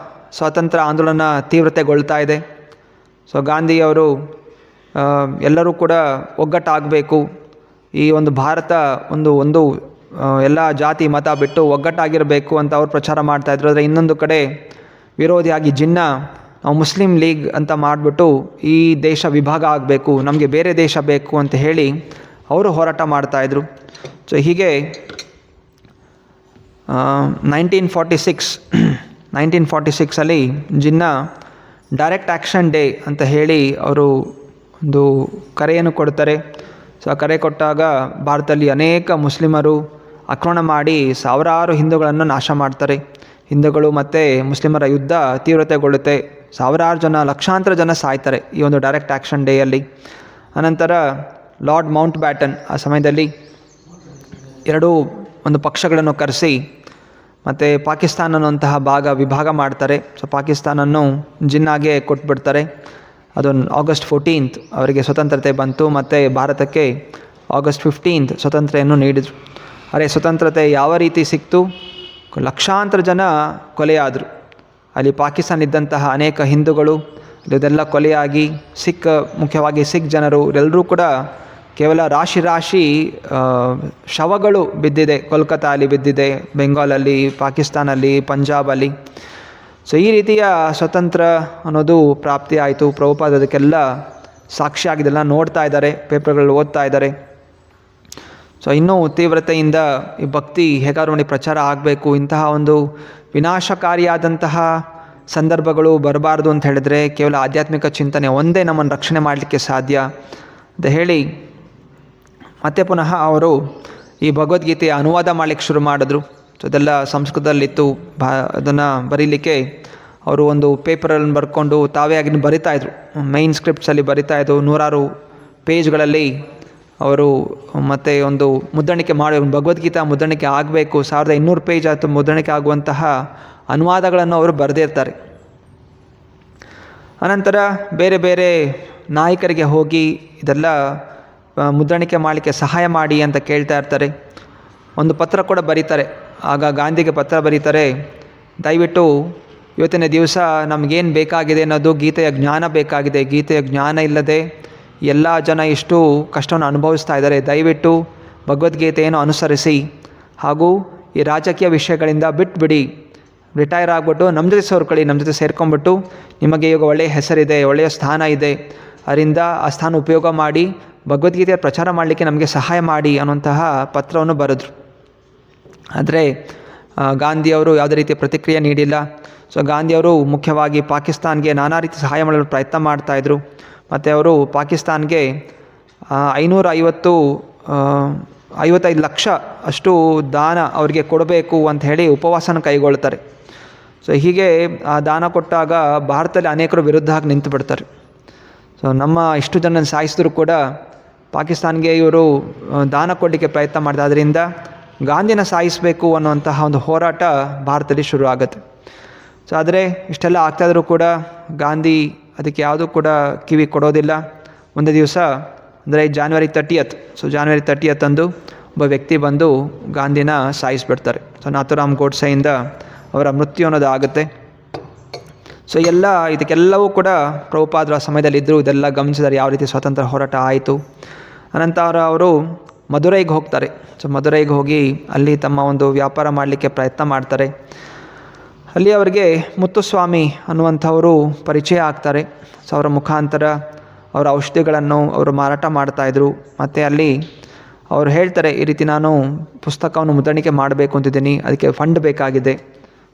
ಸ್ವಾತಂತ್ರ್ಯ ಆಂದೋಲನ ತೀವ್ರತೆಗೊಳ್ತಾ ಇದೆ. ಸೊ ಗಾಂಧಿಯವರು ಎಲ್ಲರೂ ಕೂಡ ಒಗ್ಗಟ್ಟಾಗಬೇಕು, ಈ ಒಂದು ಭಾರತ ಒಂದು ಎಲ್ಲ ಜಾತಿ ಮತ ಬಿಟ್ಟು ಒಗ್ಗಟ್ಟಾಗಿರಬೇಕು ಅಂತ ಅವರು ಪ್ರಚಾರ ಮಾಡ್ತಾಯಿದ್ರು. ಆದರೆ ಇನ್ನೊಂದು ಕಡೆ ವಿರೋಧಿಯಾಗಿ ಜಿನ್ನಾ ನಾವು ಮುಸ್ಲಿಂ ಲೀಗ್ ಅಂತ ಮಾಡಿಬಿಟ್ಟು ಈ ದೇಶ ವಿಭಾಗ ಆಗಬೇಕು, ನಮಗೆ ಬೇರೆ ದೇಶ ಬೇಕು ಅಂತ ಹೇಳಿ ಅವರು ಹೋರಾಟ ಮಾಡ್ತಾಯಿದ್ರು. ಸೊ ಹೀಗೆ 1946 ಜಿನ್ನಾ ಡೈರೆಕ್ಟ್ ಆ್ಯಕ್ಷನ್ ಡೇ ಅಂತ ಹೇಳಿ ಅವರು ಒಂದು ಕರೆಯನ್ನು ಕೊಡ್ತಾರೆ. ಸೊ ಆ ಕರೆ ಕೊಟ್ಟಾಗ ಭಾರತದಲ್ಲಿ ಅನೇಕ ಮುಸ್ಲಿಮರು ಆಕ್ರಮಣ ಮಾಡಿ ಸಾವಿರಾರು ಹಿಂದೂಗಳನ್ನು ನಾಶ ಮಾಡ್ತಾರೆ. ಹಿಂದೂಗಳು ಮತ್ತು ಮುಸ್ಲಿಮರ ಯುದ್ಧ ತೀವ್ರತೆಗೊಳ್ಳುತ್ತೆ. ಸಾವಿರಾರು ಜನ, ಲಕ್ಷಾಂತರ ಜನ ಸಾಯ್ತಾರೆ ಈ ಒಂದು ಡೈರೆಕ್ಟ್ ಆ್ಯಕ್ಷನ್ ಡೇಯಲ್ಲಿ. ಅನಂತರ ಲಾರ್ಡ್ ಮೌಂಟ್ ಬ್ಯಾಟನ್ ಆ ಸಮಯದಲ್ಲಿ ಎರಡೂ ಒಂದು ಪಕ್ಷಗಳನ್ನು ಕರೆಸಿ ಮತ್ತು ಪಾಕಿಸ್ತಾನ ಅನ್ನುವಂತಹ ವಿಭಾಗ ಮಾಡ್ತಾರೆ. ಸೊ ಪಾಕಿಸ್ತಾನನ್ನು ಜಿನ್ನಾಗೆ ಕೊಟ್ಬಿಡ್ತಾರೆ. ಅದು August 14 ಅವರಿಗೆ ಸ್ವತಂತ್ರತೆ ಬಂತು. ಮತ್ತು ಭಾರತಕ್ಕೆ August 15 ಸ್ವತಂತ್ರೆಯನ್ನು ನೀಡಿದರು. ಅರೆ ಸ್ವತಂತ್ರತೆ ಯಾವ ರೀತಿ ಸಿಕ್ತು? ಲಕ್ಷಾಂತರ ಜನ ಕೊಲೆಯಾದರು. ಅಲ್ಲಿ ಪಾಕಿಸ್ತಾನ ಇದ್ದಂತಹ ಅನೇಕ ಹಿಂದೂಗಳು ಇದೆಲ್ಲ ಕೊಲೆಯಾಗಿ ಮುಖ್ಯವಾಗಿ ಸಿಖ್ ಜನರು ಇವರೆಲ್ಲರೂ ಕೂಡ ಕೇವಲ ರಾಶಿ ಶವಗಳು ಬಿದ್ದಿದೆ. ಕೋಲ್ಕತ್ತಾ ಅಲ್ಲಿ ಬಿದ್ದಿದೆ, ಬೆಂಗಾಲಲ್ಲಿ, ಪಾಕಿಸ್ತಾನಲ್ಲಿ, ಪಂಜಾಬಲ್ಲಿ. ಸೊ ಈ ರೀತಿಯ ಸ್ವತಂತ್ರ ಅನ್ನೋದು ಪ್ರಾಪ್ತಿ ಆಯಿತು. ಪ್ರಭುಪಾದ ಅದಕ್ಕೆಲ್ಲ ಸಾಕ್ಷಿಯಾಗಿದೆಲ್ಲ ನೋಡ್ತಾ ಇದ್ದಾರೆ, ಪೇಪರ್ಗಳು ಓದ್ತಾ ಇದ್ದಾರೆ. ಸೊ ಇನ್ನೂ ತೀವ್ರತೆಯಿಂದ ಈ ಭಕ್ತಿ ಹೇಗಾರು ಮಾಡಿ ಪ್ರಚಾರ ಆಗಬೇಕು. ಇಂತಹ ಒಂದು ವಿನಾಶಕಾರಿಯಾದಂತಹ ಸಂದರ್ಭಗಳು ಬರಬಾರ್ದು ಅಂತ ಹೇಳಿದರೆ ಕೇವಲ ಆಧ್ಯಾತ್ಮಿಕ ಚಿಂತನೆ ಒಂದೇ ನಮ್ಮನ್ನು ರಕ್ಷಣೆ ಮಾಡಲಿಕ್ಕೆ ಸಾಧ್ಯ ಅಂತ ಹೇಳಿ ಮತ್ತೆ ಪುನಃ ಅವರು ಈ ಭಗವದ್ಗೀತೆಯ ಅನುವಾದ ಮಾಡಲಿಕ್ಕೆ ಶುರು ಮಾಡಿದ್ರು. ಸೊ ಅದೆಲ್ಲ ಸಂಸ್ಕೃತದಲ್ಲಿತ್ತು. ಅದನ್ನು ಬರೀಲಿಕ್ಕೆ ಅವರು ಒಂದು ಪೇಪರಲ್ಲಿ ಬರ್ಕೊಂಡು ತಾವೇ ಆಗಿ ಬರಿತಾಯಿದ್ರು. ಮೈನ್ ಸ್ಕ್ರಿಪ್ಟ್ಸಲ್ಲಿ ಬರಿತಾಯಿದ್ರು. 100 ಪೇಜ್ಗಳಲ್ಲಿ ಅವರು ಮತ್ತೆ ಒಂದು ಮುದ್ರಣಿಕೆ ಮಾಡಿ ಭಗವದ್ಗೀತಾ ಮುದ್ರಣಿಕೆ ಆಗಬೇಕು. 1200 ಪೇಜ್ ಆಯಿತು ಮುದ್ರಣಿಕೆ ಆಗುವಂತಹ ಅನುವಾದಗಳನ್ನು ಅವರು ಬರೆದಿರ್ತಾರೆ. ಅನಂತರ ಬೇರೆ ಬೇರೆ ನಾಯಕರಿಗೆ ಹೋಗಿ ಇದೆಲ್ಲ ಮುದ್ರಣಿಕೆ ಮಾಡಲಿಕ್ಕೆ ಸಹಾಯ ಮಾಡಿ ಅಂತ ಕೇಳ್ತಾ ಇರ್ತಾರೆ. ಒಂದು ಪತ್ರ ಕೂಡ ಬರೀತಾರೆ. ಆಗ ಗಾಂಧಿಗೆ ಪತ್ರ ಬರೀತಾರೆ, ದಯವಿಟ್ಟು ಇವತ್ತಿನ ದಿವಸ ನಮಗೇನು ಬೇಕಾಗಿದೆ ಅನ್ನೋದು ಗೀತೆಯ ಜ್ಞಾನ ಬೇಕಾಗಿದೆ. ಗೀತೆಯ ಜ್ಞಾನ ಇಲ್ಲದೆ ಎಲ್ಲ ಜನ ಎಷ್ಟು ಕಷ್ಟವನ್ನು ಅನುಭವಿಸ್ತಾ ಇದ್ದಾರೆ. ದಯವಿಟ್ಟು ಭಗವದ್ಗೀತೆಯನ್ನು ಅನುಸರಿಸಿ ಹಾಗೂ ಈ ರಾಜಕೀಯ ವಿಷಯಗಳಿಂದ ಬಿಟ್ಬಿಡಿ. ರಿಟೈರ್ ಆಗಿಬಿಟ್ಟು ನಮ್ಮ ಜೊತೆ ಸೇರ್ಕೊಳ್ಳಿ, ನಮ್ಮ ಜೊತೆ ಸೇರ್ಕೊಂಡ್ಬಿಟ್ಟು ನಿಮಗೆ ಈಗ ಒಳ್ಳೆಯ ಹೆಸರಿದೆ, ಒಳ್ಳೆಯ ಸ್ಥಾನ ಇದೆ, ಅದರಿಂದ ಆ ಸ್ಥಾನ ಉಪಯೋಗ ಮಾಡಿ ಭಗವದ್ಗೀತೆಯ ಪ್ರಚಾರ ಮಾಡಲಿಕ್ಕೆ ನಮಗೆ ಸಹಾಯ ಮಾಡಿ ಅನ್ನುವಂತಹ ಪತ್ರವನ್ನು ಬರೆದ್ರು. ಆದರೆ ಗಾಂಧಿಯವರು ಯಾವುದೇ ರೀತಿಯ ಪ್ರತಿಕ್ರಿಯೆ ನೀಡಿಲ್ಲ. ಸೊ ಗಾಂಧಿಯವರು ಮುಖ್ಯವಾಗಿ ಪಾಕಿಸ್ತಾನ್ಗೆ ನಾನಾ ರೀತಿ ಸಹಾಯ ಮಾಡಲು ಪ್ರಯತ್ನ ಮಾಡ್ತಾಯಿದ್ರು. ಮತ್ತು ಅವರು ಪಾಕಿಸ್ತಾನ್ಗೆ 55 ಲಕ್ಷ ಅಷ್ಟು ದಾನ ಅವರಿಗೆ ಕೊಡಬೇಕು ಅಂತ ಹೇಳಿ ಉಪವಾಸನ ಕೈಗೊಳ್ತಾರೆ. ಸೊ ಹೀಗೆ ಆ ದಾನ ಕೊಟ್ಟಾಗ ಭಾರತದಲ್ಲಿ ಅನೇಕರು ವಿರುದ್ಧ ಆಗಿ ನಿಂತು ಬಿಡ್ತಾರೆ. ಸೊ ನಮ್ಮ ಇಷ್ಟು ಜನ ಸಾಯಿಸಿದ್ರು ಕೂಡ ಪಾಕಿಸ್ತಾನ್ಗೆ ಇವರು ದಾನ ಕೊಡಲಿಕ್ಕೆ ಪ್ರಯತ್ನ ಮಾಡ್ತಾರೆ. ಅದರಿಂದ ಗಾಂಧಿನ ಸಾಯಿಸಬೇಕು ಅನ್ನುವಂತಹ ಒಂದು ಹೋರಾಟ ಭಾರತದಲ್ಲಿ ಶುರು ಆಗುತ್ತೆ. ಸೊ ಆದರೆ ಇಷ್ಟೆಲ್ಲ ಆಗ್ತಾಯಿದ್ರು ಕೂಡ ಗಾಂಧಿ ಅದಕ್ಕೆ ಯಾವುದೂ ಕೂಡ ಕಿವಿ ಕೊಡೋದಿಲ್ಲ. ಒಂದು ದಿವಸ ಅಂದರೆ January 30th, so January 30th ಅಂದು ಒಬ್ಬ ವ್ಯಕ್ತಿ ಬಂದು ಗಾಂಧಿನ ಸಾಯಿಸಿಬಿಡ್ತಾರೆ. ಸೊ ನಾಥುರಾಮ್ ಗೋಡ್ಸೆಯಿಂದ ಅವರ ಮೃತ್ಯು ಅನ್ನೋದು ಆಗುತ್ತೆ. ಸೊ ಇದಕ್ಕೆಲ್ಲವೂ ಕೂಡ ಪ್ರಭುಪಾದರ ಸಮಯದಲ್ಲಿದ್ದರು. ಇದೆಲ್ಲ ಗಮನಿಸಿದರೆ ಯಾವ ರೀತಿ ಸ್ವಾತಂತ್ರ್ಯ ಹೋರಾಟ ಆಯಿತು. ಅನಂತರ ಅವರು ಮಧುರೈಗೆ ಹೋಗ್ತಾರೆ. ಸೊ ಮಧುರೈಗೆ ಹೋಗಿ ಅಲ್ಲಿ ತಮ್ಮ ಒಂದು ವ್ಯಾಪಾರ ಮಾಡಲಿಕ್ಕೆ ಪ್ರಯತ್ನ ಮಾಡ್ತಾರೆ. ಅಲ್ಲಿ ಅವರಿಗೆ ಮುತ್ತುಸ್ವಾಮಿ ಅನ್ನುವಂಥವರು ಪರಿಚಯ ಆಗ್ತಾರೆ. ಸೊ ಅವರ ಮುಖಾಂತರ ಅವರ ಔಷಧಿಗಳನ್ನು ಅವರು ಮಾರಾಟ ಮಾಡ್ತಾಯಿದ್ರು. ಮತ್ತು ಅಲ್ಲಿ ಅವರು ಹೇಳ್ತಾರೆ, ಈ ರೀತಿ ನಾನು ಪುಸ್ತಕವನ್ನು ಮುದ್ರಣಿಕೆ ಮಾಡಬೇಕು ಅಂತಿದ್ದೀನಿ, ಅದಕ್ಕೆ ಫಂಡ್ ಬೇಕಾಗಿದೆ.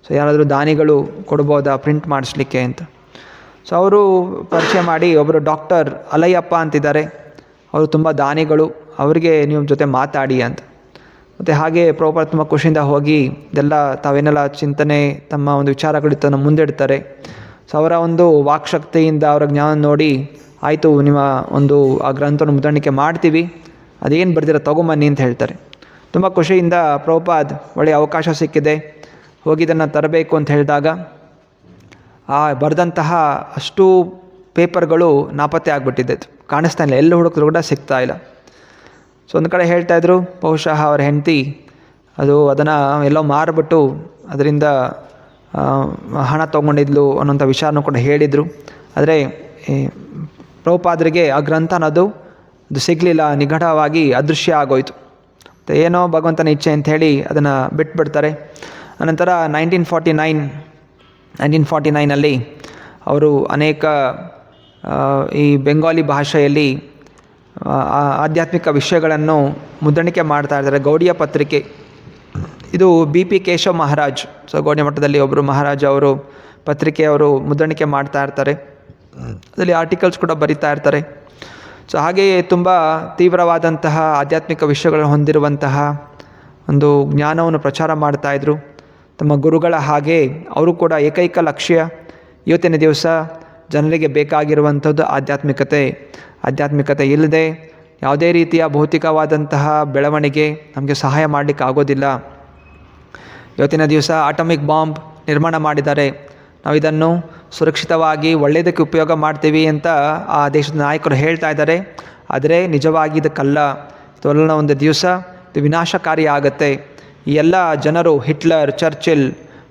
ಸೊ ಯಾರಾದರೂ ದಾನಿಗಳು ಕೊಡ್ಬೋದಾ ಪ್ರಿಂಟ್ ಮಾಡಿಸ್ಲಿಕ್ಕೆ ಅಂತ. ಸೊ ಅವರು ಪರಿಚಯ ಮಾಡಿ ಒಬ್ಬರು ಡಾಕ್ಟರ್ ಅಲಯ್ಯಪ್ಪ ಅಂತಿದ್ದಾರೆ, ಅವರು ತುಂಬ ದಾನಿಗಳು, ಅವರಿಗೆ ನೀವು ಜೊತೆ ಮಾತಾಡಿ ಅಂತ. ಮತ್ತು ಹಾಗೆ ಪ್ರಭುಪಾದ ತುಂಬ ಖುಷಿಯಿಂದ ಹೋಗಿ ಇದೆಲ್ಲ ತಾವೇನೆಲ್ಲ ಚಿಂತನೆ ತಮ್ಮ ಒಂದು ವಿಚಾರಗಳಿತ್ತನ್ನು ಮುಂದಿಡ್ತಾರೆ. ಸೊ ಅವರ ಒಂದು ವಾಕ್ಶಕ್ತಿಯಿಂದ ಅವರ ಜ್ಞಾನ ನೋಡಿ, ಆಯಿತು ನಿಮ್ಮ ಒಂದು ಆ ಗ್ರಂಥವನ್ನು ಮುದ್ರಣಿಕೆ ಮಾಡ್ತೀವಿ, ಅದೇನು ಬರ್ದಿರೋ ತೊಗೊಂಬನ್ನಿ ಅಂತ ಹೇಳ್ತಾರೆ. ತುಂಬ ಖುಷಿಯಿಂದ ಪ್ರಭುಪಾದ್ ಒಳ್ಳೆಯ ಅವಕಾಶ ಸಿಕ್ಕಿದೆ, ಹೋಗಿದ್ದನ್ನು ತರಬೇಕು ಅಂತ ಹೇಳಿದಾಗ ಆ ಬರೆದಂತಹ ಅಷ್ಟು ಪೇಪರ್ಗಳು ನಾಪತ್ತೆ ಆಗಿಬಿಟ್ಟಿದ್ದೆ, ಕಾಣಿಸ್ತಾ ಇಲ್ಲ, ಎಲ್ಲೂ ಹುಡುಕಿದ್ರು ಕೂಡ ಸಿಗ್ತಾ ಇಲ್ಲ. ಸೊ ಒಂದು ಕಡೆ ಹೇಳ್ತಾಯಿದ್ರು, ಬಹುಶಃ ಅವರ ಹೆಂಡತಿ ಅದನ್ನು ಎಲ್ಲೋ ಮಾರಿಬಿಟ್ಟು ಅದರಿಂದ ಹಣ ತೊಗೊಂಡಿದ್ಲು ಅನ್ನೋಂಥ ವಿಚಾರನೂ ಕೂಡ ಹೇಳಿದರು. ಆದರೆ ಪ್ರಭುಪಾದರಿಗೆ ಆ ಗ್ರಂಥ ಅನ್ನೋದು ಅದು ಸಿಗಲಿಲ್ಲ, ನಿಗೂಢವಾಗಿ ಅದೃಶ್ಯ ಆಗೋಯ್ತು. ಏನೋ ಭಗವಂತನ ಇಚ್ಛೆ ಅಂಥೇಳಿ ಅದನ್ನು ಬಿಟ್ಬಿಡ್ತಾರೆ. ಅನಂತರ 1949 ಅವರು ಅನೇಕ ಈ ಬೆಂಗಾಲಿ ಭಾಷೆಯಲ್ಲಿ ಆಧ್ಯಾತ್ಮಿಕ ವಿಷಯಗಳನ್ನು ಮುದ್ರಣಿಕೆ ಮಾಡ್ತಾ ಇರ್ತಾರೆ. ಗೌಡಿಯ ಪತ್ರಿಕೆ, ಇದು BP ಕೇಶವ್ ಮಹಾರಾಜ್, ಸೊ ಗೌಡಿಯ ಮಠದಲ್ಲಿ ಒಬ್ಬರು ಮಹಾರಾಜ ಅವರು ಪತ್ರಿಕೆಯವರು ಮುದ್ರಣಿಕೆ ಮಾಡ್ತಾ ಇರ್ತಾರೆ. ಅದರಲ್ಲಿ ಆರ್ಟಿಕಲ್ಸ್ ಕೂಡ ಬರಿತಾ ಇರ್ತಾರೆ. ಸೊ ಹಾಗೆಯೇ ತುಂಬ ತೀವ್ರವಾದಂತಹ ಆಧ್ಯಾತ್ಮಿಕ ವಿಷಯಗಳನ್ನು ಹೊಂದಿರುವಂತಹ ಒಂದು ಜ್ಞಾನವನ್ನು ಪ್ರಚಾರ ಮಾಡ್ತಾಯಿದ್ರು. ತಮ್ಮ ಗುರುಗಳ ಹಾಗೆ ಅವರು ಕೂಡ ಏಕೈಕ ಲಕ್ಷ್ಯ ಇವತ್ತಿನ ದಿವಸ ಜನರಿಗೆ ಬೇಕಾಗಿರುವಂಥದ್ದು ಆಧ್ಯಾತ್ಮಿಕತೆ ಇಲ್ಲದೆ ಯಾವುದೇ ರೀತಿಯ ಭೌತಿಕವಾದಂತಹ ಬೆಳವಣಿಗೆ ನಮಗೆ ಸಹಾಯ ಮಾಡಲಿಕ್ಕೆ ಆಗೋದಿಲ್ಲ. ಇವತ್ತಿನ ದಿವಸ ಆಟಮಿಕ್ ಬಾಂಬ್ ನಿರ್ಮಾಣ ಮಾಡಿದ್ದಾರೆ, ನಾವು ಇದನ್ನು ಸುರಕ್ಷಿತವಾಗಿ ಒಳ್ಳೆಯದಕ್ಕೆ ಉಪಯೋಗ ಮಾಡ್ತೀವಿ ಅಂತ ಆ ದೇಶದ ನಾಯಕರು ಹೇಳ್ತಾ ಇದ್ದಾರೆ. ಆದರೆ ನಿಜವಾಗಿ ಇದಕ್ಕಲ್ಲ. ಇದೆಲ್ಲ ಒಂದು ದಿವಸ ಇದು ವಿನಾಶಕಾರಿ ಆಗುತ್ತೆ. ಈ ಎಲ್ಲ ಜನರು ಹಿಟ್ಲರ್, ಚರ್ಚಿಲ್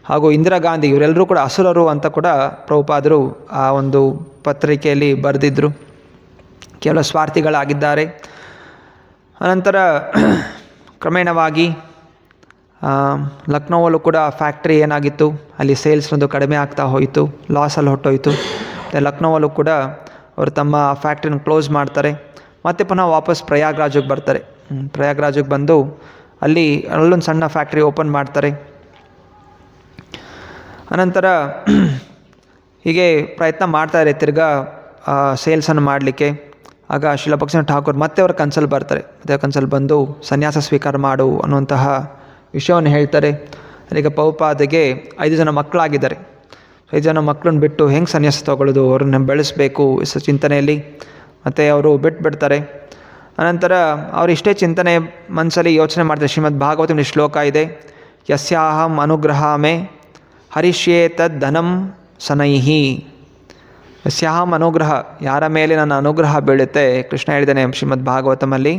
ಹಾಗೂ ಇಂದಿರಾ ಗಾಂಧಿ ಇವರೆಲ್ಲರೂ ಕೂಡ ಅಸುರರು ಅಂತ ಕೂಡ ಪ್ರಭುಪಾದರು ಆ ಒಂದು ಪತ್ರಿಕೆಯಲ್ಲಿ ಬರೆದಿದ್ದರು. ಕೇವಲ ಸ್ವಾರ್ಥಿಗಳಾಗಿದ್ದಾರೆ. ಅನಂತರ ಕ್ರಮೇಣವಾಗಿ ಲಕ್ನೋವಲ್ಲೂ ಕೂಡ ಫ್ಯಾಕ್ಟ್ರಿ ಏನಾಗಿತ್ತು, ಅಲ್ಲಿ ಸೇಲ್ಸ್ ಒಂದು ಕಡಿಮೆ ಆಗ್ತಾ ಹೋಯಿತು, ಲಾಸಲ್ಲಿ ಹೊಟ್ಟೋಯಿತು. ಮತ್ತು ಲಕ್ನೋವಲ್ಲೂ ಕೂಡ ಅವರು ತಮ್ಮ ಫ್ಯಾಕ್ಟ್ರಿನ ಕ್ಲೋಸ್ ಮಾಡ್ತಾರೆ. ಮತ್ತೆ ಪುನಃ ವಾಪಸ್ ಪ್ರಯಾಗ್ರಾಜಿಗೆ ಬರ್ತಾರೆ. ಪ್ರಯಾಗ್ರಾಜಿಗೆ ಬಂದು ಅಲ್ಲೊಂದು ಸಣ್ಣ ಫ್ಯಾಕ್ಟ್ರಿ ಓಪನ್ ಮಾಡ್ತಾರೆ. ಅನಂತರ ಹೀಗೆ ಪ್ರಯತ್ನ ಮಾಡ್ತಾರೆ ತಿರ್ಗಾ ಸೇಲ್ಸನ್ನು ಮಾಡಲಿಕ್ಕೆ. ಆಗ ಶ್ರೀಲ ಭಕ್ತಿಸಿಂಹ ಠಾಕೂರ್ ಮತ್ತೆ ಅವ್ರ ಕನ್ಸಲ್ಲಿ ಬರ್ತಾರೆ. ಮತ್ತೆ ಕನ್ಸಲ್ಲಿ ಬಂದು ಸನ್ಯಾಸ ಸ್ವೀಕಾರ ಮಾಡು ಅನ್ನುವಂತಹ ವಿಷಯವನ್ನು ಹೇಳ್ತಾರೆ. ಈಗ ಪ್ರಭುಪಾದಗೆ 5 ಜನ ಮಕ್ಕಳಾಗಿದ್ದಾರೆ. 5 ಜನ ಮಕ್ಕಳನ್ನ ಬಿಟ್ಟು ಹೆಂಗೆ ಸನ್ಯಾಸ ತೊಗೊಳ್ಳೋದು, ಅವ್ರನ್ನ ಬೆಳೆಸಬೇಕು ಚಿಂತನೆಯಲ್ಲಿ. ಮತ್ತು ಅವರು ಬಿಟ್ಬಿಡ್ತಾರೆ. ಅನಂತರ ಅವರು ಇಷ್ಟೇ ಚಿಂತನೆ ಮನಸ್ಸಲ್ಲಿ ಯೋಚನೆ ಮಾಡ್ತಾರೆ. ಶ್ರೀಮದ್ ಭಾಗವತದಲ್ಲಿ ಶ್ಲೋಕ ಇದೆ, ಯಸ್ಯಾಹಂ ಅನುಗ್ರಹಾಮೆ ಹರಿಷ್ಯೇ ತದ್ ಧನಂ ಸನೈಹಿ. ಯಸ್ಯಾಹಂ ಅನುಗ್ರಹ, ಯಾರ ಮೇಲೆ ನನ್ನ ಅನುಗ್ರಹ ಬೀಳುತ್ತೆ, ಕೃಷ್ಣ ಹೇಳಿದ್ದಾನೆ ಶ್ರೀಮದ್ ಭಾಗವತಮಲ್ಲಿ,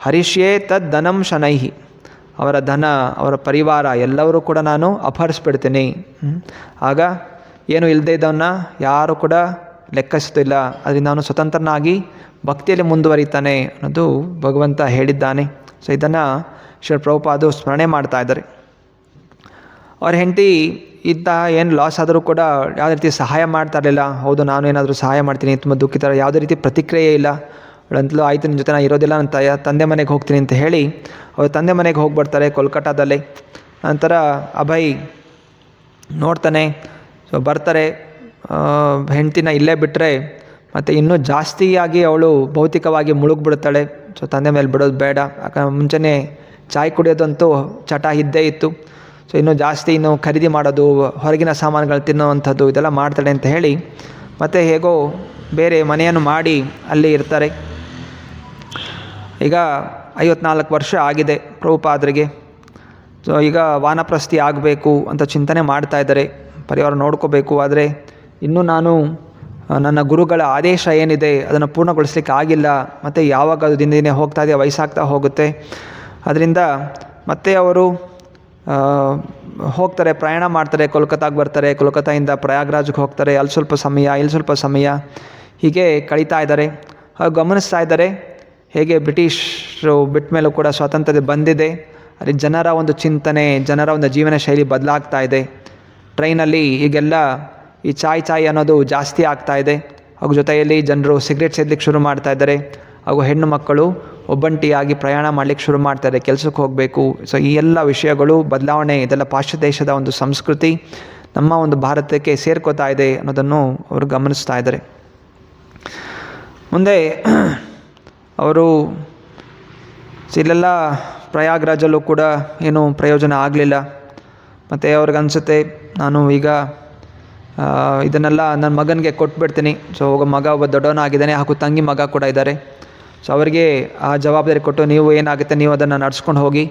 ಹರಿಷ್ಯೇ ತದ್ ಧನಂ ಶನೈಹಿ, ಅವರ ಧನ, ಅವರ ಪರಿವಾರ ಎಲ್ಲರೂ ಕೂಡ ನಾನು ಅಪಹರಿಸ್ಬಿಡ್ತೀನಿ. ಆಗ ಏನು ಇಲ್ಲದೆ ಇದ್ದವನ್ನ ಯಾರು ಕೂಡ ಲೆಕ್ಕಿಸ್ತಿಲ್ಲ. ಅದರಿಂದ ಅವನು ಸ್ವತಂತ್ರನಾಗಿ ಭಕ್ತಿಯಲ್ಲಿ ಮುಂದುವರಿತಾನೆ ಅನ್ನೋದು ಭಗವಂತ ಹೇಳಿದ್ದಾನೆ. ಸೊ ಇದನ್ನು ಶ್ರೀ ಪ್ರಭುಪಾದರು ಸ್ಮರಣೆ ಮಾಡ್ತಾ ಇದ್ದಾರೆ. ಅವ್ರ ಹೆಂಡತಿ ಇದ್ದ ಏನು ಲಾಸ್ ಆದರೂ ಕೂಡ ಯಾವುದೇ ರೀತಿ ಸಹಾಯ ಮಾಡ್ತಾ ಇರಲಿಲ್ಲ. ಹೌದು ನಾನು ಏನಾದರೂ ಸಹಾಯ ಮಾಡ್ತೀನಿ, ತುಂಬ ದುಃಖಿತರ, ಯಾವುದೇ ರೀತಿ ಪ್ರತಿಕ್ರಿಯೆ ಇಲ್ಲ. ಅವಳಂತಲೂ ಆಯಿತು ನಿನ್ನ ಜೊತೆ ನಾನು ಇರೋದಿಲ್ಲ, ನನ್ನ ತಂದೆ ಮನೆಗೆ ಹೋಗ್ತೀನಿ ಅಂತ ಹೇಳಿ ಅವ್ರ ತಂದೆ ಮನೆಗೆ ಹೋಗ್ಬಿಡ್ತಾರೆ ಕೋಲ್ಕತ್ತಾದಲ್ಲಿ. ನಂತರ ಅಭಯ್ ನೋಡ್ತಾನೆ. ಸೊ ಬರ್ತಾರೆ. ಹೆಂಡ್ತಿನ ಇಲ್ಲೇ ಬಿಟ್ಟರೆ ಮತ್ತು ಇನ್ನೂ ಜಾಸ್ತಿಯಾಗಿ ಅವಳು ಭೌತಿಕವಾಗಿ ಮುಳುಗ್ಬಿಡ್ತಾಳೆ. ಸೊ ತಂದೆ ಮೇಲೆ ಬಿಡೋದು ಬೇಡ, ಯಾಕಂದ್ರೆ ಮುಂಚೆನೇ ಚಾಯ್ ಕುಡಿಯೋದಂತೂ ಚಟ ಇದ್ದೇ ಇತ್ತು. ಸೊ ಇನ್ನೂ ಜಾಸ್ತಿ ಇನ್ನೂ ಖರೀದಿ ಮಾಡೋದು, ಹೊರಗಿನ ಸಾಮಾನುಗಳು ತಿನ್ನೋವಂಥದ್ದು ಇದೆಲ್ಲ ಮಾಡ್ತಾಳೆ ಅಂತ ಹೇಳಿ ಮತ್ತು ಹೇಗೋ ಬೇರೆ ಮನೆಯನ್ನು ಮಾಡಿ ಅಲ್ಲಿ ಇರ್ತಾರೆ. ಈಗ 54 ವರ್ಷ ಆಗಿದೆ ಪ್ರಭುಪಾದರಿಗೆ. ಸೊ ಈಗ ವಾನಪ್ರಸ್ಥಿ ಆಗಬೇಕು ಅಂತ ಚಿಂತನೆ ಮಾಡ್ತಾ ಇದ್ದಾರೆ, ಪರಿವಾರ ನೋಡ್ಕೋಬೇಕು. ಆದರೆ ಇನ್ನೂ ನಾನು ನನ್ನ ಗುರುಗಳ ಆದೇಶ ಏನಿದೆ ಅದನ್ನು ಪೂರ್ಣಗೊಳಿಸ್ಲಿಕ್ಕೆ ಆಗಿಲ್ಲ. ಮತ್ತು ಯಾವಾಗ ಅದು ದಿನ ದಿನ ಹೋಗ್ತಾ ಇದೆ, ವಯಸ್ಸಾಗ್ತಾ ಹೋಗುತ್ತೆ. ಅದರಿಂದ ಮತ್ತೆ ಅವರು ಹೋಗ್ತಾರೆ, ಪ್ರಯಾಣ ಮಾಡ್ತಾರೆ, ಕೋಲ್ಕತ್ತಾಗೆ ಬರ್ತಾರೆ. ಕೋಲ್ಕತ್ತಾಯಿಂದ ಪ್ರಯಾಗ್ರಾಜ್ಗೆ ಹೋಗ್ತಾರೆ. ಅಲ್ಲಿ ಸ್ವಲ್ಪ ಸಮಯ, ಇಲ್ಲಿ ಸ್ವಲ್ಪ ಸಮಯ, ಹೀಗೆ ಕಳೀತಾ ಇದ್ದಾರೆ. ಹಾಗೂ ಗಮನಿಸ್ತಾ ಇದ್ದಾರೆ ಹೇಗೆ ಬ್ರಿಟಿಷರು ಬಿಟ್ಟ ಮೇಲೂ ಕೂಡ ಸ್ವಾತಂತ್ರ್ಯ ಬಂದಿದೆ. ಅಲ್ಲಿ ಜನರ ಒಂದು ಚಿಂತನೆ, ಜನರ ಒಂದು ಜೀವನ ಶೈಲಿ ಬದಲಾಗ್ತಾ ಇದೆ. ಟ್ರೈನಲ್ಲಿ ಈಗೆಲ್ಲ ಈ ಚಾಯ್ ಅನ್ನೋದು ಜಾಸ್ತಿ ಆಗ್ತಾ ಇದೆ. ಹಾಗೂ ಜೊತೆಯಲ್ಲಿ ಜನರು ಸಿಗರೇಟ್ ಸೇದಲಿಕ್ಕೆ ಶುರು ಮಾಡ್ತಾ ಇದ್ದಾರೆ. ಹಾಗೂ ಹೆಣ್ಣು ಮಕ್ಕಳು ಒಬ್ಬಂಟಿಯಾಗಿ ಪ್ರಯಾಣ ಮಾಡಲಿಕ್ಕೆ ಶುರು ಮಾಡ್ತಾರೆ, ಕೆಲಸಕ್ಕೆ ಹೋಗಬೇಕು. ಸೊ ಈ ಎಲ್ಲ ವಿಷಯಗಳು ಬದಲಾವಣೆ, ಇದೆಲ್ಲ ಪಾಶ್ಚಾತ್ಯ ದೇಶದ ಒಂದು ಸಂಸ್ಕೃತಿ ನಮ್ಮ ಒಂದು ಭಾರತಕ್ಕೆ ಸೇರ್ಕೋತಾ ಇದೆ ಅನ್ನೋದನ್ನು ಅವರು ಗಮನಿಸ್ತಾ ಇದ್ದಾರೆ. ಮುಂದೆ ಅವರು ಇಲ್ಲೆಲ್ಲ ಪ್ರಯಾಗ್ರಾಜಲ್ಲೂ ಕೂಡ ಏನೂ ಪ್ರಯೋಜನ ಆಗಲಿಲ್ಲ. ಮತ್ತು ಅವ್ರಿಗನ್ಸುತ್ತೆ ನಾನು ಈಗ ಇದನ್ನೆಲ್ಲ ನನ್ನ ಮಗನಿಗೆ ಕೊಟ್ಬಿಡ್ತೀನಿ. ಸೊ ಮಗ ಒಬ್ಬ ದೊಡ್ಡವನಾಗಿದ್ದಾನೆ, ಹಾಗೂ ತಂಗಿ ಮಗ ಕೂಡ ಇದ್ದಾರೆ. ಸೊ ಅವರಿಗೆ ಆ ಜವಾಬ್ದಾರಿ ಕೊಟ್ಟು ನೀವು ಏನಾಗುತ್ತೆ ನೀವು ಅದನ್ನು ನಡ್ಸ್ಕೊಂಡು ಹೋಗಿ,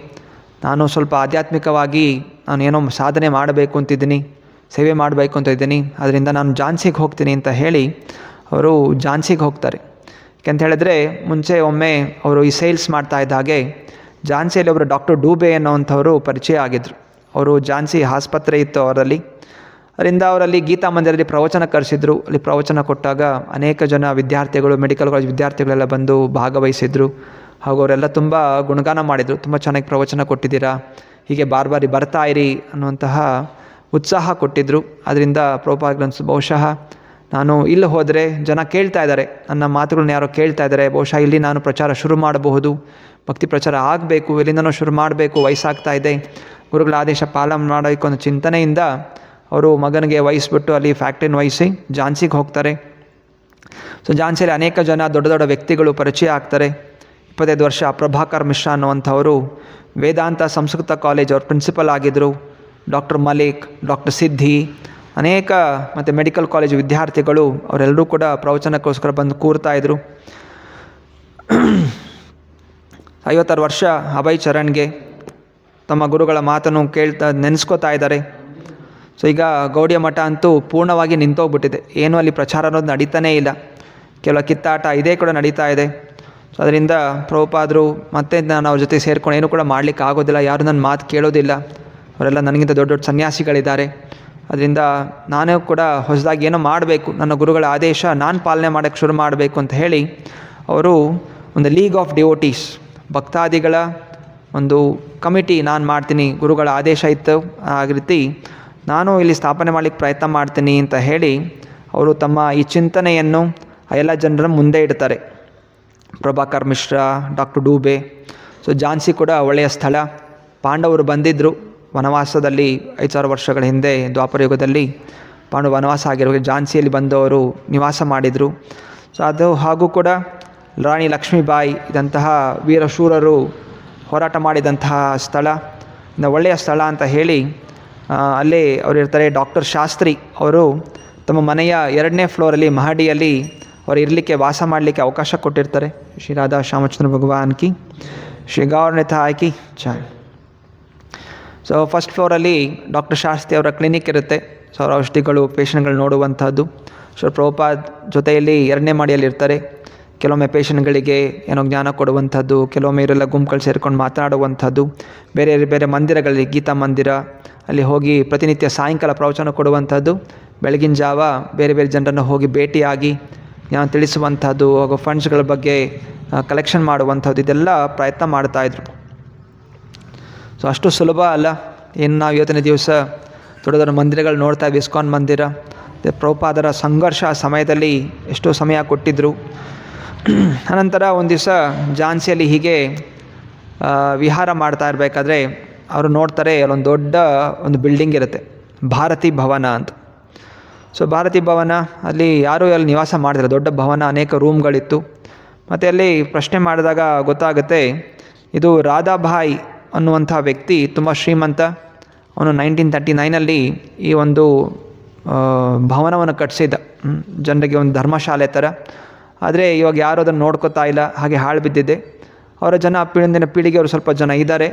ನಾನು ಸ್ವಲ್ಪ ಆಧ್ಯಾತ್ಮಿಕವಾಗಿ ನಾನು ಏನೋ ಸಾಧನೆ ಮಾಡಬೇಕು ಅಂತಿದ್ದೀನಿ, ಸೇವೆ ಮಾಡಬೇಕು ಅಂತ ಇದ್ದೀನಿ, ಅದರಿಂದ ನಾನು ಝಾನ್ಸಿಗೆ ಹೋಗ್ತೀನಿ ಅಂತ ಹೇಳಿ ಅವರು ಝಾನ್ಸಿಗೆ ಹೋಗ್ತಾರೆ. ಯಾಕೆಂತ ಹೇಳಿದ್ರೆ ಮುಂಚೆ ಒಮ್ಮೆ ಅವರು ಈ ಸೇಲ್ಸ್ ಮಾಡ್ತಾ ಇದ್ದ ಹಾಗೆ ಝಾನ್ಸಿಯಲ್ಲಿ ಒಬ್ಬರು ಡಾಕ್ಟರ್ ಡೂಬೆ ಅನ್ನೋವಂಥವರು ಪರಿಚಯ ಆಗಿದ್ದರು. ಅವರು ಝಾನ್ಸಿ ಆಸ್ಪತ್ರೆ ಇತ್ತು ಅವರಲ್ಲಿ. ಅದರಿಂದ ಅವರಲ್ಲಿ ಗೀತಾ ಮಂದಿರಲ್ಲಿ ಪ್ರವಚನ ಕರೆಸಿದ್ರು. ಅಲ್ಲಿ ಪ್ರವಚನ ಕೊಟ್ಟಾಗ ಅನೇಕ ಜನ ವಿದ್ಯಾರ್ಥಿಗಳು, ಮೆಡಿಕಲ್ ಕಾಲೇಜ್ ವಿದ್ಯಾರ್ಥಿಗಳೆಲ್ಲ ಬಂದು ಭಾಗವಹಿಸಿದ್ರು. ಹಾಗೂ ಅವರೆಲ್ಲ ತುಂಬ ಗುಣಗಾನ ಮಾಡಿದರು, ತುಂಬ ಚೆನ್ನಾಗಿ ಪ್ರವಚನ ಕೊಟ್ಟಿದ್ದೀರಾ, ಹೀಗೆ ಬಾರಿ ಬರ್ತಾ ಇರಿ ಅನ್ನುವಂತಹ ಉತ್ಸಾಹ ಕೊಟ್ಟಿದ್ದರು. ಅದರಿಂದ ಪ್ರಭುಪಾದಗಳು ಬಹುಶಃ ನಾನು ಇಲ್ಲಿ ಹೋದರೆ ಜನ ಕೇಳ್ತಾ ಇದ್ದಾರೆ, ನನ್ನ ಮಾತುಗಳನ್ನ ಯಾರೋ ಕೇಳ್ತಾ ಇದ್ದಾರೆ, ಬಹುಶಃ ಇಲ್ಲಿ ನಾನು ಪ್ರಚಾರ ಶುರು ಮಾಡಬಹುದು, ಭಕ್ತಿ ಪ್ರಚಾರ ಆಗಬೇಕು, ಎಲ್ಲಿಂದನೂ ಶುರು ಮಾಡಬೇಕು, ವಯಸ್ಸಾಗ್ತಾ ಇದೆ, ಗುರುಗಳ ಆದೇಶ ಪಾಲನೆ ಮಾಡಬೇಕು ಅನ್ನೋ ಚಿಂತನೆಯಿಂದ ಅವರು ಮಗನಿಗೆ ವಹಿಸ್ಬಿಟ್ಟು ಅಲ್ಲಿ ಫ್ಯಾಕ್ಟ್ರಿನ ವಹಿಸಿ ಝಾನ್ಸಿಗೆ ಹೋಗ್ತಾರೆ. ಸೊ ಝಾನ್ಸಿಯಲ್ಲಿ ಅನೇಕ ಜನ ದೊಡ್ಡ ದೊಡ್ಡ ವ್ಯಕ್ತಿಗಳು ಪರಿಚಯ ಆಗ್ತಾರೆ. 25 ವರ್ಷ ಪ್ರಭಾಕರ್ ಮಿಶ್ರಾ ಅನ್ನುವಂಥವರು ವೇದಾಂತ ಸಂಸ್ಕೃತ ಕಾಲೇಜ್ ಅವ್ರ ಪ್ರಿನ್ಸಿಪಲ್ ಆಗಿದ್ದರು. ಡಾಕ್ಟರ್ ಮಲಿಕ್, ಡಾಕ್ಟರ್ ಸಿದ್ಧಿ, ಅನೇಕ ಮತ್ತು ಮೆಡಿಕಲ್ ಕಾಲೇಜ್ ವಿದ್ಯಾರ್ಥಿಗಳು ಅವರೆಲ್ಲರೂ ಕೂಡ ಪ್ರವಚನಕ್ಕೋಸ್ಕರ ಬಂದು ಕೂರ್ತಾಯಿದ್ರು. 56 ವರ್ಷ ಅಭಯ್ ಚರಣ್ಗೆ ತಮ್ಮ ಗುರುಗಳ ಮಾತನ್ನು ನೆನೆಸ್ಕೋತಾ ಇದ್ದಾರೆ. ಸೊ ಈಗ ಗೌಡಿಯ ಮಠ ಅಂತೂ ಪೂರ್ಣವಾಗಿ ನಿಂತೋಗ್ಬಿಟ್ಟಿದೆ, ಏನೂ ಅಲ್ಲಿ ಪ್ರಚಾರ ಅನ್ನೋದು ನಡೀತಾನೇ ಇಲ್ಲ, ಕೆಲವು ಕಿತ್ತಾಟ ಇದೇ ಕೂಡ ನಡೀತಾ ಇದೆ. ಸೊ ಅದರಿಂದ ಪ್ರಭುಪಾದರು ಮತ್ತೆ ನಾನು ಅವ್ರ ಜೊತೆ ಸೇರ್ಕೊಂಡು ಏನೂ ಕೂಡ ಮಾಡಲಿಕ್ಕೆ ಆಗೋದಿಲ್ಲ, ಯಾರು ನನ್ನ ಮಾತು ಕೇಳೋದಿಲ್ಲ, ಅವರೆಲ್ಲ ನನಗಿಂತ ದೊಡ್ಡ ದೊಡ್ಡ ಸನ್ಯಾಸಿಗಳಿದ್ದಾರೆ. ಅದರಿಂದ ನಾನೇ ಕೂಡ ಹೊಸದಾಗಿ ಏನೋ ಮಾಡಬೇಕು, ನನ್ನ ಗುರುಗಳ ಆದೇಶ ನಾನು ಪಾಲನೆ ಮಾಡೋಕ್ಕೆ ಶುರು ಮಾಡಬೇಕು ಅಂತ ಹೇಳಿ ಅವರು ಒಂದು ಲೀಗ್ ಆಫ್ ಡಿವೋಟೀಸ್, ಭಕ್ತಾದಿಗಳ ಒಂದು ಕಮಿಟಿ ನಾನು ಮಾಡ್ತೀನಿ, ಗುರುಗಳ ಆದೇಶ ಇತ್ತು ಆ ರೀತಿ ನಾನು ಇಲ್ಲಿ ಸ್ಥಾಪನೆ ಮಾಡಲಿಕ್ಕೆ ಪ್ರಯತ್ನ ಮಾಡ್ತೀನಿ ಅಂತ ಹೇಳಿ ಅವರು ತಮ್ಮ ಈ ಚಿಂತನೆಯನ್ನು ಎಲ್ಲ ಜನರ ಮುಂದೆ ಇಡ್ತಾರೆ. ಪ್ರಭಾಕರ್ ಮಿಶ್ರಾ, ಡಾಕ್ಟರ್ ಡೂಬೆ. ಸೊ ಝಾನ್ಸಿ ಕೂಡ ಒಳ್ಳೆಯ ಸ್ಥಳ. ಪಾಂಡವರು ಬಂದಿದ್ದರು ವನವಾಸದಲ್ಲಿ 5000 ವರ್ಷಗಳ ಹಿಂದೆ, ದ್ವಾಪರ ಯುಗದಲ್ಲಿ ಪಾಂಡವ ವನವಾಸ ಆಗಿರೋ ಝಾನ್ಸಿಯಲ್ಲಿ ಬಂದವರು ನಿವಾಸ ಮಾಡಿದರು. ಸೊ ಅದು ಹಾಗೂ ಕೂಡ ರಾಣಿ ಲಕ್ಷ್ಮೀಬಾಯಿ ಇದಂತಹ ವೀರಶೂರರು ಹೋರಾಟ ಮಾಡಿದಂತಹ ಸ್ಥಳ, ಒಳ್ಳೆಯ ಸ್ಥಳ ಅಂತ ಹೇಳಿ ಅಲ್ಲೇ ಅವರು ಇರ್ತಾರೆ. ಡಾಕ್ಟರ್ ಶಾಸ್ತ್ರಿ ಅವರು ತಮ್ಮ ಮನೆಯ 2ನೇ ಫ್ಲೋರಲ್ಲಿ ಮಹಡಿಯಲ್ಲಿ ಅವರು ಇರಲಿಕ್ಕೆ, ವಾಸ ಮಾಡಲಿಕ್ಕೆ ಅವಕಾಶ ಕೊಟ್ಟಿರ್ತಾರೆ. ಶ್ರೀ ರಾಧಾ ಶ್ಯಾಮಚಂದ್ರ ಭಗವಾನ್ ಕಿ, ಶ್ರೀ ಗೌರ್ನೆಥ ಕಿ ಚಾಯ್. ಸೊ ಫಸ್ಟ್ ಫ್ಲೋರಲ್ಲಿ ಡಾಕ್ಟರ್ ಶಾಸ್ತ್ರಿ ಅವರ ಕ್ಲಿನಿಕ್ ಇರುತ್ತೆ. ಸೊ ಅವರ ಔಷಧಿಗಳು, ಪೇಷಂಟ್ಗಳು ನೋಡುವಂಥದ್ದು. ಸೊ ಪ್ರಭುಪಾದ್ ಜೊತೆಯಲ್ಲಿ 2ನೇ ಮಹಡಿಯಲ್ಲಿ ಇರ್ತಾರೆ. ಕೆಲವೊಮ್ಮೆ ಪೇಷಂಟ್ಗಳಿಗೆ ಏನೋ ಜ್ಞಾನ ಕೊಡುವಂಥದ್ದು, ಕೆಲವೊಮ್ಮೆ ಇವರೆಲ್ಲ ಗುಂಪುಗಳು ಸೇರ್ಕೊಂಡು ಮಾತನಾಡುವಂಥದ್ದು. ಬೇರೆ ಬೇರೆ ಮಂದಿರಗಳಲ್ಲಿ, ಗೀತಾ ಮಂದಿರ ಅಲ್ಲಿ ಹೋಗಿ ಪ್ರತಿನಿತ್ಯ ಸಾಯಂಕಾಲ ಪ್ರವಚನ ಕೊಡುವಂಥದ್ದು. ಬೆಳಗಿನ ಜಾವ ಬೇರೆ ಬೇರೆ ಜನರನ್ನು ಹೋಗಿ ಭೇಟಿಯಾಗಿ ಜ್ಞಾನ ತಿಳಿಸುವಂಥದ್ದು, ಹಾಗೂ ಫಂಡ್ಸ್ಗಳ ಬಗ್ಗೆ ಕಲೆಕ್ಷನ್ ಮಾಡುವಂಥದ್ದು, ಇದೆಲ್ಲ ಪ್ರಯತ್ನ ಮಾಡ್ತಾಯಿದ್ರು. ಸೊ ಅಷ್ಟು ಸುಲಭ ಅಲ್ಲ. ಏನು ನಾವು ಇವತ್ತಿನ ದಿವಸ ದೊಡ್ಡ ದೊಡ್ಡ ಮಂದಿರಗಳು ನೋಡ್ತಾ ಇದ್ದೀವಿ, ಇಸ್ಕಾನ್ ಮಂದಿರ. ಪ್ರಭುಪಾದರ ಸಂಘರ್ಷ ಸಮಯದಲ್ಲಿ ಎಷ್ಟೋ ಸಮಯ ಕೊಟ್ಟಿದ್ದರು. ಅನಂತರ ಒಂದು ದಿವಸ ಝಾನ್ಸಿಯಲ್ಲಿ ಹೀಗೆ ವಿಹಾರ ಮಾಡ್ತಾ ಇರಬೇಕಾದ್ರೆ ಅವರು ನೋಡ್ತಾರೆ, ಅಲ್ಲೊಂದು ದೊಡ್ಡ ಒಂದು ಬಿಲ್ಡಿಂಗ್ ಇರುತ್ತೆ, ಭಾರತಿ ಭವನ ಅಂತ. ಸೊ ಭಾರತಿ ಭವನ ಅಲ್ಲಿ ಯಾರೂ ಅಲ್ಲಿ ನಿವಾಸ ಮಾಡ್ತಾರೆ, ದೊಡ್ಡ ಭವನ, ಅನೇಕ ರೂಮ್ಗಳಿತ್ತು. ಮತ್ತು ಅಲ್ಲಿ ಪ್ರಶ್ನೆ ಮಾಡಿದಾಗ ಗೊತ್ತಾಗುತ್ತೆ, ಇದು ರಾಧಾಭಾಯಿ ಅನ್ನುವಂಥ ವ್ಯಕ್ತಿ ತುಂಬ ಶ್ರೀಮಂತ. ಅವನು 1939 ಈ ಒಂದು ಭವನವನ್ನು ಕಟ್ಟಿಸಿದ್ದ, ಜನರಿಗೆ ಒಂದು ಧರ್ಮಶಾಲೆ ಥರ. ಆದರೆ ಇವಾಗ ಯಾರೂ ಅದನ್ನು ನೋಡ್ಕೋತಾ ಇಲ್ಲ, ಹಾಗೆ ಹಾಳು ಬಿದ್ದಿದೆ. ಅವರ ಜನ ಪೀಳಿಂದಿನ ಪೀಳಿಗೆ ಅವರು ಸ್ವಲ್ಪ ಜನ ಇದ್ದಾರೆ.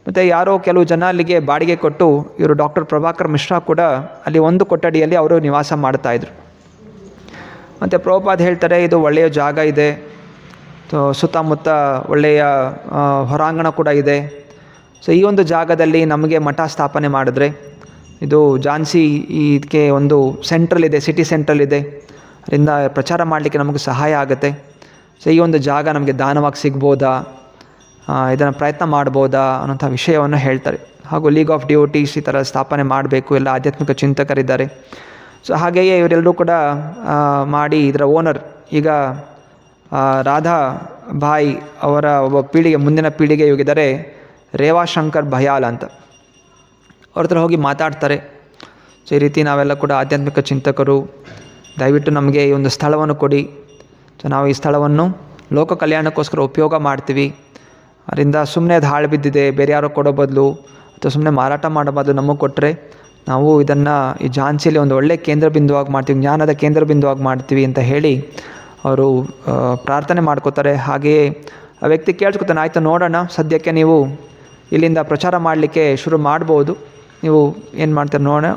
ಮತ್ತು ಯಾರೋ ಕೆಲವು ಜನ ಅಲ್ಲಿಗೆ ಬಾಡಿಗೆ ಕೊಟ್ಟು, ಇವರು ಡಾಕ್ಟರ್ ಪ್ರಭಾಕರ್ ಮಿಶ್ರಾ ಕೂಡ ಅಲ್ಲಿ ಒಂದು ಕೊಠಡಿಯಲ್ಲಿ ಅವರು ನಿವಾಸ ಮಾಡ್ತಾಯಿದ್ರು. ಮತ್ತು ಪ್ರಭುಪಾದ್ ಹೇಳ್ತಾರೆ, ಇದು ಒಳ್ಳೆಯ ಜಾಗ ಇದೆ, ಸುತ್ತಮುತ್ತ ಒಳ್ಳೆಯ ಹೊರಾಂಗಣ ಕೂಡ ಇದೆ. ಸೊ ಈ ಒಂದು ಜಾಗದಲ್ಲಿ ನಮಗೆ ಮಠ ಸ್ಥಾಪನೆ ಮಾಡಿದ್ರೆ, ಇದು ಝಾನ್ಸಿ ಇದಕ್ಕೆ ಒಂದು ಸೆಂಟ್ರಲ್ ಇದೆ, ಸಿಟಿ ಸೆಂಟ್ರಲ್ ಇದೆ, ಅದರಿಂದ ಪ್ರಚಾರ ಮಾಡಲಿಕ್ಕೆ ನಮಗೆ ಸಹಾಯ ಆಗುತ್ತೆ. ಸೊ ಈ ಒಂದು ಜಾಗ ನಮಗೆ ದಾನವಾಗಿ ಸಿಗ್ಬೋದಾ, ಇದನ್ನು ಪ್ರಯತ್ನ ಮಾಡ್ಬೋದಾ ಅನ್ನೋಂಥ ವಿಷಯವನ್ನು ಹೇಳ್ತಾರೆ. ಹಾಗೂ ಲೀಗ್ ಆಫ್ ಡಿವೋಟೀಸ್ ಈ ಥರ ಸ್ಥಾಪನೆ ಮಾಡಬೇಕು, ಎಲ್ಲ ಆಧ್ಯಾತ್ಮಿಕ ಚಿಂತಕರಿದ್ದಾರೆ. ಸೊ ಹಾಗೆಯೇ ಇವರೆಲ್ಲರೂ ಕೂಡ ಮಾಡಿ ಇದರ ಓನರ್ ಈಗ ರಾಧಾ ಭಾಯ್ ಅವರ ಒಬ್ಬ ಪೀಳಿಗೆ, ಮುಂದಿನ ಪೀಳಿಗೆ ಹೋಗಿದ್ದಾರೆ, ರೇವಾಶಂಕರ್ ಭಯಾಲ್ ಅಂತ. ಅವ್ರ ಹತ್ರ ಹೋಗಿ ಮಾತಾಡ್ತಾರೆ. ಸೊ ಈ ರೀತಿ ನಾವೆಲ್ಲ ಕೂಡ ಆಧ್ಯಾತ್ಮಿಕ ಚಿಂತಕರು, ದಯವಿಟ್ಟು ನಮಗೆ ಈ ಒಂದು ಸ್ಥಳವನ್ನು ಕೊಡಿ. ಸೊ ನಾವು ಈ ಸ್ಥಳವನ್ನು ಲೋಕ ಕಲ್ಯಾಣಕ್ಕೋಸ್ಕರ ಉಪಯೋಗ ಮಾಡ್ತೀವಿ, ಅದರಿಂದ ಸುಮ್ಮನೆ ಅದು ಹಾಳು ಬಿದ್ದಿದೆ, ಬೇರೆ ಯಾರೋ ಕೊಡೋ ಬದಲು ಅಥವಾ ಸುಮ್ಮನೆ ಮಾರಾಟ ಮಾಡೋ ಬದಲು ನಮಗೆ ಕೊಟ್ಟರೆ ನಾವು ಇದನ್ನು ಈ ಝಾನ್ಸಿಯಲ್ಲಿ ಒಂದು ಒಳ್ಳೆಯ ಕೇಂದ್ರ ಬಿಂದುವಾಗಿ ಮಾಡ್ತೀವಿ, ಜ್ಞಾನದ ಕೇಂದ್ರ ಬಿಂದುವಾಗಿ ಮಾಡ್ತೀವಿ ಅಂತ ಹೇಳಿ ಅವರು ಪ್ರಾರ್ಥನೆ ಮಾಡ್ಕೋತಾರೆ. ಹಾಗೆಯೇ ಆ ವ್ಯಕ್ತಿ ಕೇಳಿಸ್ಕೊತಾನೆ, ಆಯಿತು ನೋಡೋಣ, ಸದ್ಯಕ್ಕೆ ನೀವು ಇಲ್ಲಿಂದ ಪ್ರಚಾರ ಮಾಡಲಿಕ್ಕೆ ಶುರು ಮಾಡ್ಬೋದು, ನೀವು ಏನು ಮಾಡ್ತೀರ ನೋಡೋಣ,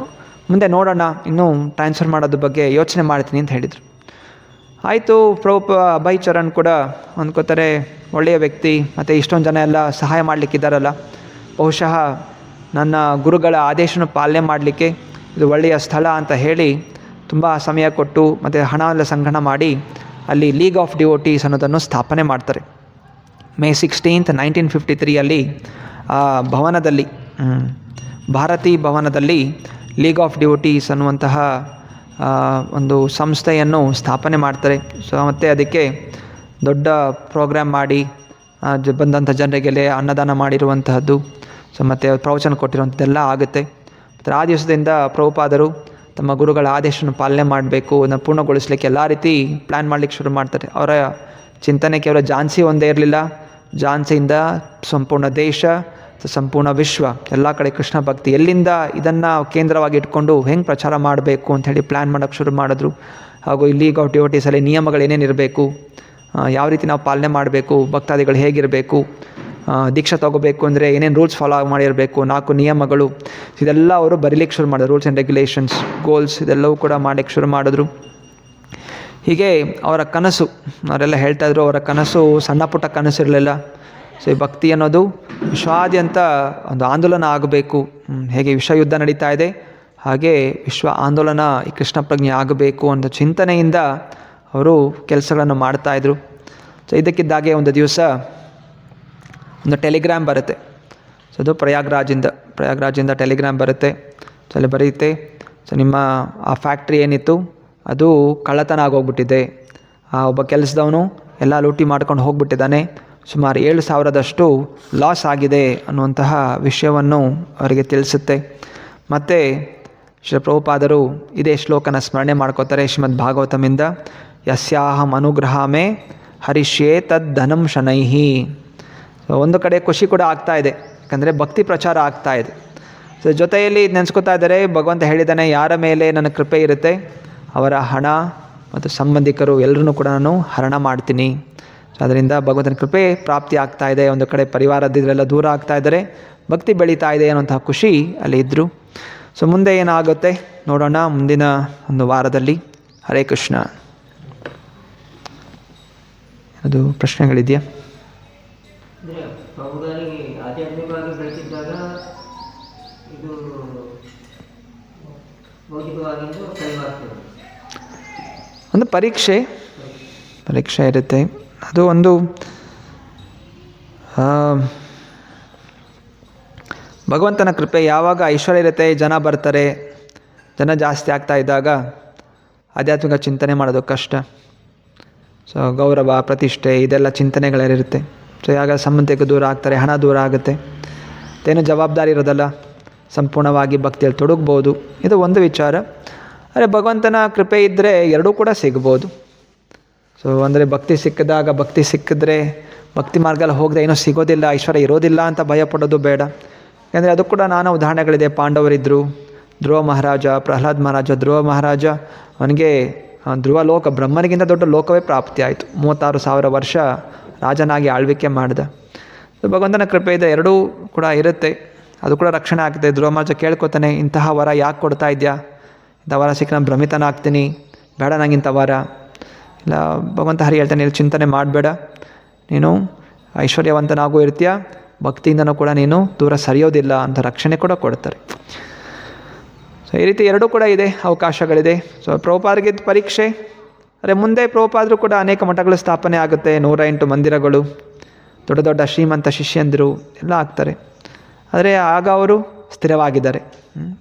ಮುಂದೆ ನೋಡೋಣ, ಇನ್ನೂ ಟ್ರಾನ್ಸ್ಫರ್ ಮಾಡೋದ್ರ ಬಗ್ಗೆ ಯೋಚನೆ ಮಾಡ್ತೀನಿ ಅಂತ ಹೇಳಿದರು. ಆಯಿತು. ಅಭಯ್ ಚರಣ್ ಕೂಡ ಅಂದ್ಕೋತಾರೆ, ಒಳ್ಳೆಯ ವ್ಯಕ್ತಿ, ಮತ್ತು ಇಷ್ಟೊಂದು ಜನ ಎಲ್ಲ ಸಹಾಯ ಮಾಡಲಿಕ್ಕಿದ್ದಾರಲ್ಲ, ಬಹುಶಃ ನನ್ನ ಗುರುಗಳ ಆದೇಶನ ಪಾಲನೆ ಮಾಡಲಿಕ್ಕೆ ಇದು ಒಳ್ಳೆಯ ಸ್ಥಳ ಅಂತ ಹೇಳಿ ತುಂಬ ಸಮಯ ಕೊಟ್ಟು ಮತ್ತು ಹಣ ಎಲ್ಲ ಸಂಗ್ರಹಣ ಮಾಡಿ ಅಲ್ಲಿ ಲೀಗ್ ಆಫ್ ಡಿವೋಟೀಸ್ ಅನ್ನೋದನ್ನು ಸ್ಥಾಪನೆ ಮಾಡ್ತಾರೆ. May 16, 1953 ಆ ಭವನದಲ್ಲಿ, ಭಾರತಿ ಭವನದಲ್ಲಿ ಲೀಗ್ ಆಫ್ ಡಿವೋಟೀಸ್ ಅನ್ನುವಂತಹ ಒಂದು ಸಂಸ್ಥೆಯನ್ನು ಸ್ಥಾಪನೆ ಮಾಡ್ತಾರೆ. ಸೊ ಮತ್ತು ಅದಕ್ಕೆ ದೊಡ್ಡ ಪ್ರೋಗ್ರಾಮ್ ಮಾಡಿ ಬಂದಂಥ ಜನರಿಗೆಲ್ಲ ಅನ್ನದಾನ ಮಾಡಿರುವಂತಹದ್ದು, ಸೊ ಮತ್ತು ಪ್ರವಚನ ಕೊಟ್ಟಿರುವಂಥದ್ದೆಲ್ಲ ಆಗುತ್ತೆ. ಮತ್ತು ಆ ದಿವಸದಿಂದ ಪ್ರಭುಪಾದರು ತಮ್ಮ ಗುರುಗಳ ಆದೇಶವನ್ನು ಪಾಲನೆ ಮಾಡಬೇಕು, ಅದನ್ನು ಪೂರ್ಣಗೊಳಿಸಲಿಕ್ಕೆ ಎಲ್ಲ ರೀತಿ ಪ್ಲ್ಯಾನ್ ಮಾಡಲಿಕ್ಕೆ ಶುರು ಮಾಡ್ತಾರೆ. ಅವರ ಚಿಂತನೆ ಕೇವಲ ಝಾನ್ಸಿ ಒಂದೇ ಇರಲಿಲ್ಲ, ಝಾನ್ಸಿಯಿಂದ ಸಂಪೂರ್ಣ ದೇಶ, ಸಂಪೂರ್ಣ ವಿಶ್ವ, ಎಲ್ಲ ಕಡೆ ಕೃಷ್ಣ ಭಕ್ತಿ, ಎಲ್ಲಿಂದ ಇದನ್ನು ಕೇಂದ್ರವಾಗಿ ಇಟ್ಕೊಂಡು ಹೆಂಗೆ ಪ್ರಚಾರ ಮಾಡಬೇಕು ಅಂಥೇಳಿ ಪ್ಲ್ಯಾನ್ ಮಾಡೋಕ್ಕೆ ಶುರು ಮಾಡಿದ್ರು. ಹಾಗೂ ಈ ಲೀಗ್ ಆಫ್ ಡಿವೋಟೀಸಲ್ಲಿ ನಿಯಮಗಳು ಏನೇನಿರಬೇಕು, ಯಾವ ರೀತಿ ನಾವು ಪಾಲನೆ ಮಾಡಬೇಕು, ಭಕ್ತಾದಿಗಳು ಹೇಗಿರಬೇಕು, ದೀಕ್ಷಾ ತೊಗೋಬೇಕು ಅಂದರೆ ಏನೇನು ರೂಲ್ಸ್ ಫಾಲೋ ಮಾಡಿರಬೇಕು, 4 ನಿಯಮಗಳು, ಇದೆಲ್ಲ ಅವರು ಬರೀಲಿಕ್ಕೆ ಶುರು ಮಾಡಿದ್ರು. ರೂಲ್ಸ್ ಆ್ಯಂಡ್ ರೆಗ್ಯುಲೇಷನ್ಸ್, ಗೋಲ್ಸ್, ಇದೆಲ್ಲವೂ ಕೂಡ ಮಾಡಲಿಕ್ಕೆ ಶುರು ಮಾಡಿದ್ರು. ಹೀಗೆ ಅವರ ಕನಸು, ಅವರೆಲ್ಲ ಹೇಳ್ತಾಯಿದ್ರು ಅವರ ಕನಸು ಸಣ್ಣ ಪುಟ್ಟ ಕನಸು ಇರಲಿಲ್ಲ. ಸೊ ಈ ಭಕ್ತಿ ಅನ್ನೋದು ವಿಶ್ವಾದ್ಯಂತ ಒಂದು ಆಂದೋಲನ ಆಗಬೇಕು. ಹೇಗೆ ವಿಶ್ವಯುದ್ಧ ನಡೀತಾ ಇದೆ ಹಾಗೆ ವಿಶ್ವ ಆಂದೋಲನ ಈ ಕೃಷ್ಣ ಪ್ರಜ್ಞೆ ಆಗಬೇಕು ಅನ್ನೋ ಚಿಂತನೆಯಿಂದ ಅವರು ಕೆಲಸಗಳನ್ನು ಮಾಡ್ತಾಯಿದ್ರು. ಸೊ ಇದಕ್ಕಿದ್ದಾಗೆ ಒಂದು ದಿವಸ ಒಂದು ಟೆಲಿಗ್ರಾಮ್ ಬರುತ್ತೆ. ಸೊ ಅದು ಪ್ರಯಾಗ್ರಾಜಿಂದ ಟೆಲಿಗ್ರಾಮ್ ಬರುತ್ತೆ. ಸೊ ಅಲ್ಲಿ ಬರೆಯುತ್ತೆ, ಸೊ ನಿಮ್ಮ ಆ ಫ್ಯಾಕ್ಟ್ರಿ ಏನಿತ್ತು ಅದು ಕಳ್ಳತನ ಆಗೋಗ್ಬಿಟ್ಟಿದೆ, ಆ ಒಬ್ಬ ಕೆಲಸದವನು ಎಲ್ಲ ಲೂಟಿ ಮಾಡ್ಕೊಂಡು ಹೋಗ್ಬಿಟ್ಟಿದ್ದಾನೆ, ಸುಮಾರು 7,000ದಷ್ಟು ಲಾಸ್ ಆಗಿದೆ ಅನ್ನುವಂತಹ ವಿಷಯವನ್ನು ಅವರಿಗೆ ತಿಳಿಸುತ್ತೆ. ಮತ್ತು ಶ್ರೀ ಪ್ರಭುಪಾದರು ಇದೇ ಶ್ಲೋಕನ ಸ್ಮರಣೆ ಮಾಡ್ಕೋತಾರೆ ಶ್ರೀಮದ್ ಭಾಗವತಮಿಂದ, ಯಸ್ಯಾಹಂ ಅನುಗ್ರಹಾಮೇ ಹರಿಷ್ಯೇ ತದ್ ಧನಂ ಶನೈಹಿ. ಒಂದು ಕಡೆ ಖುಷಿ ಕೂಡ ಆಗ್ತಾ ಇದೆ, ಯಾಕಂದರೆ ಭಕ್ತಿ ಪ್ರಚಾರ ಆಗ್ತಾ ಇದೆ. ಸೊ ಜೊತೆಯಲ್ಲಿ ನೆನೆಸ್ಕೊತಾ ಇದ್ದಾರೆ, ಭಗವಂತ ಹೇಳಿದ್ದಾನೆ ಯಾರ ಮೇಲೆ ನನ್ನ ಕೃಪೆ ಇರುತ್ತೆ ಅವರ ಹಣ ಮತ್ತು ಸಂಬಂಧಿಕರು ಎಲ್ಲರೂ ಕೂಡ ನಾನು ಹರಣ ಮಾಡ್ತೀನಿ. ಸೊ ಅದರಿಂದ ಭಗವಂತನ ಕೃಪೆ ಪ್ರಾಪ್ತಿ ಆಗ್ತಾ ಇದೆ. ಒಂದು ಕಡೆ ಪರಿವಾರದಿದ್ರೆಲ್ಲ ದೂರ ಆಗ್ತಾ ಇದ್ದಾರೆ, ಭಕ್ತಿ ಬೆಳೀತಾ ಇದೆ ಅನ್ನೋಂತಹ ಖುಷಿ ಅಲ್ಲಿ ಇದ್ದರು. ಸೊ ಮುಂದೆ ಏನಾಗುತ್ತೆ ನೋಡೋಣ ಮುಂದಿನ ಒಂದು ವಾರದಲ್ಲಿ. ಹರೇ ಕೃಷ್ಣ. ಅದು ಪ್ರಶ್ನೆಗಳಿದೆಯಾ? ಆಧ್ಯಾತ್ಮಿಕವಾಗಿ ಬೆಳೆಸಿದ್ದಾಗ ಇದು ಭೌತಿಕವಾಗಿದ್ದು ಕೈವಾಗ್ತದೆ. ಒಂದು ಪರೀಕ್ಷೆ ಇರುತ್ತೆ. ಅದು ಒಂದು ಭಗವಂತನ ಕೃಪೆ. ಯಾವಾಗ ಐಶ್ವರ್ಯ ಇರುತ್ತೆ, ಜನ ಬರ್ತಾರೆ, ಜನ ಜಾಸ್ತಿ ಆಗ್ತಾ ಇದ್ದಾಗ ಆಧ್ಯಾತ್ಮಿಕ ಚಿಂತನೆ ಮಾಡೋದು ಕಷ್ಟ. ಸೊ ಗೌರವ ಪ್ರತಿಷ್ಠೆ ಇದೆಲ್ಲ ಚಿಂತನೆಗಳಿರುತ್ತೆ. ಸೊ ಯಾವಾಗ ಸಂಬಂಧಿಕ ದೂರ ಆಗ್ತಾರೆ, ಹಣ ದೂರ ಆಗುತ್ತೆ, ಏನು ಜವಾಬ್ದಾರಿ ಇರೋದಲ್ಲ, ಸಂಪೂರ್ಣವಾಗಿ ಭಕ್ತಿಯಲ್ಲಿ ತೊಡಗ್ಬೋದು. ಇದು ಒಂದು ವಿಚಾರ. ಆದರೆ ಭಗವಂತನ ಕೃಪೆ ಇದ್ದರೆ ಎರಡೂ ಕೂಡ ಸಿಗ್ಬೋದು. ಸೊ ಅಂದರೆ ಭಕ್ತಿ ಸಿಕ್ಕಿದ್ರೆ ಭಕ್ತಿ ಮಾರ್ಗದಲ್ಲಿ ಹೋಗದೆ ಏನೂ ಸಿಗೋದಿಲ್ಲ, ಐಶ್ವರ್ಯ ಇರೋದಿಲ್ಲ ಅಂತ ಭಯಪಡೋದು ಬೇಡ. ಯಾಕಂದರೆ ಅದು ಕೂಡ ನಾನಾ ಉದಾಹರಣೆಗಳಿದೆ. ಪಾಂಡವರಿದ್ದರು, ಧ್ರುವ ಮಹಾರಾಜ, ಪ್ರಹ್ಲಾದ್ ಮಹಾರಾಜ. ಧ್ರುವ ಮಹಾರಾಜ ಅವನಿಗೆ ಧ್ರುವ ಲೋಕ, ಬ್ರಹ್ಮನಿಗಿಂತ ದೊಡ್ಡ ಲೋಕವೇ ಪ್ರಾಪ್ತಿ ಆಯಿತು. 36,000 ವರ್ಷ ರಾಜನಾಗಿ ಆಳ್ವಿಕೆ ಮಾಡಿದ. ಭಗವಂತನ ಕೃಪೆ ಇದೆ, ಎರಡೂ ಕೂಡ ಇರುತ್ತೆ, ಅದು ಕೂಡ ರಕ್ಷಣೆ ಆಗ್ತದೆ. ಧ್ರುವ ಮಹಾರಾಜ ಕೇಳ್ಕೊತಾನೆ, ಇಂತಹ ವರ ಯಾಕೆ ಕೊಡ್ತಾ ಇದೆಯಾ, ಇಂಥ ವರ ಸಿಕ್ಕ ನಾನು ಭ್ರಮಿತನಾಗ್ತೀನಿ, ಬೇಡ ನಂಗೆ ಇಂಥ ವರ ಇಲ್ಲ. ಭಗವಂತ ಹರಿ ಹೇಳ್ತಾನೆ, ಇಲ್ಲಿ ಚಿಂತನೆ ಮಾಡಬೇಡ, ನೀನು ಐಶ್ವರ್ಯವಂತನಾಗೂ ಇರ್ತೀಯ, ಭಕ್ತಿಯಿಂದನೂ ಕೂಡ ನೀನು ದೂರ ಸರಿಯೋದಿಲ್ಲ ಅಂತ ರಕ್ಷಣೆ ಕೂಡ ಕೊಡ್ತಾರೆ. ಸೊ ಈ ರೀತಿ ಎರಡೂ ಕೂಡ ಇದೆ, ಅವಕಾಶಗಳಿದೆ. ಸೊ ಪ್ರಭುಪಾದರಿಗೆ ಪರೀಕ್ಷೆ. ಆದರೆ ಮುಂದೆ ಪ್ರಭುಪಾದರು ಕೂಡ ಅನೇಕ ಮಠಗಳು ಸ್ಥಾಪನೆ ಆಗುತ್ತೆ, 108 ಮಂದಿರಗಳು, ದೊಡ್ಡ ದೊಡ್ಡ ಶ್ರೀಮಂತ ಶಿಷ್ಯಂದಿರು ಎಲ್ಲ ಆಗ್ತಾರೆ. ಆದರೆ ಆಗ ಅವರು ಸ್ಥಿರವಾಗಿದ್ದಾರೆ.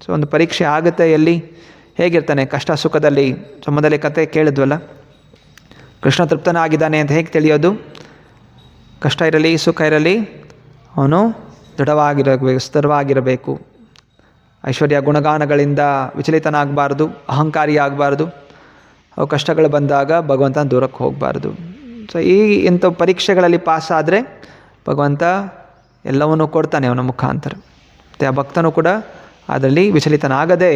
ಸೊ ಒಂದು ಪರೀಕ್ಷೆ ಆಗುತ್ತೆ, ಎಲ್ಲಿ ಹೇಗಿರ್ತಾನೆ ಕಷ್ಟ ಸುಖದಲ್ಲಿ. ಸೊ ಮೊದಲೇ ಕತೆ ಕೇಳಿದ್ವಲ್ಲ, ಕೃಷ್ಣ ತೃಪ್ತನಾಗಿದ್ದಾನೆ ಅಂತ ಹೇಗೆ ತಿಳಿಯೋದು? ಕಷ್ಟ ಇರಲಿ ಸುಖ ಇರಲಿ ಅವನು ದೃಢವಾಗಿರಬೇಕು, ಸ್ಥಿರವಾಗಿರಬೇಕು. ಐಶ್ವರ್ಯ ಗುಣಗಾನಗಳಿಂದ ವಿಚಲಿತನಾಗಬಾರ್ದು, ಅಹಂಕಾರಿ ಆಗಬಾರ್ದು. ಅವು ಕಷ್ಟಗಳು ಬಂದಾಗ ಭಗವಂತನ ದೂರಕ್ಕೆ ಹೋಗಬಾರ್ದು. ಸೊ ಇಂಥ ಪರೀಕ್ಷೆಗಳಲ್ಲಿ ಪಾಸಾದರೆ ಭಗವಂತ ಎಲ್ಲವನ್ನೂ ಕೊಡ್ತಾನೆ ಅವನ ಮುಖಾಂತರ. ಮತ್ತು ಆ ಭಕ್ತನೂ ಕೂಡ ಅದರಲ್ಲಿ ವಿಚಲಿತನಾಗದೆ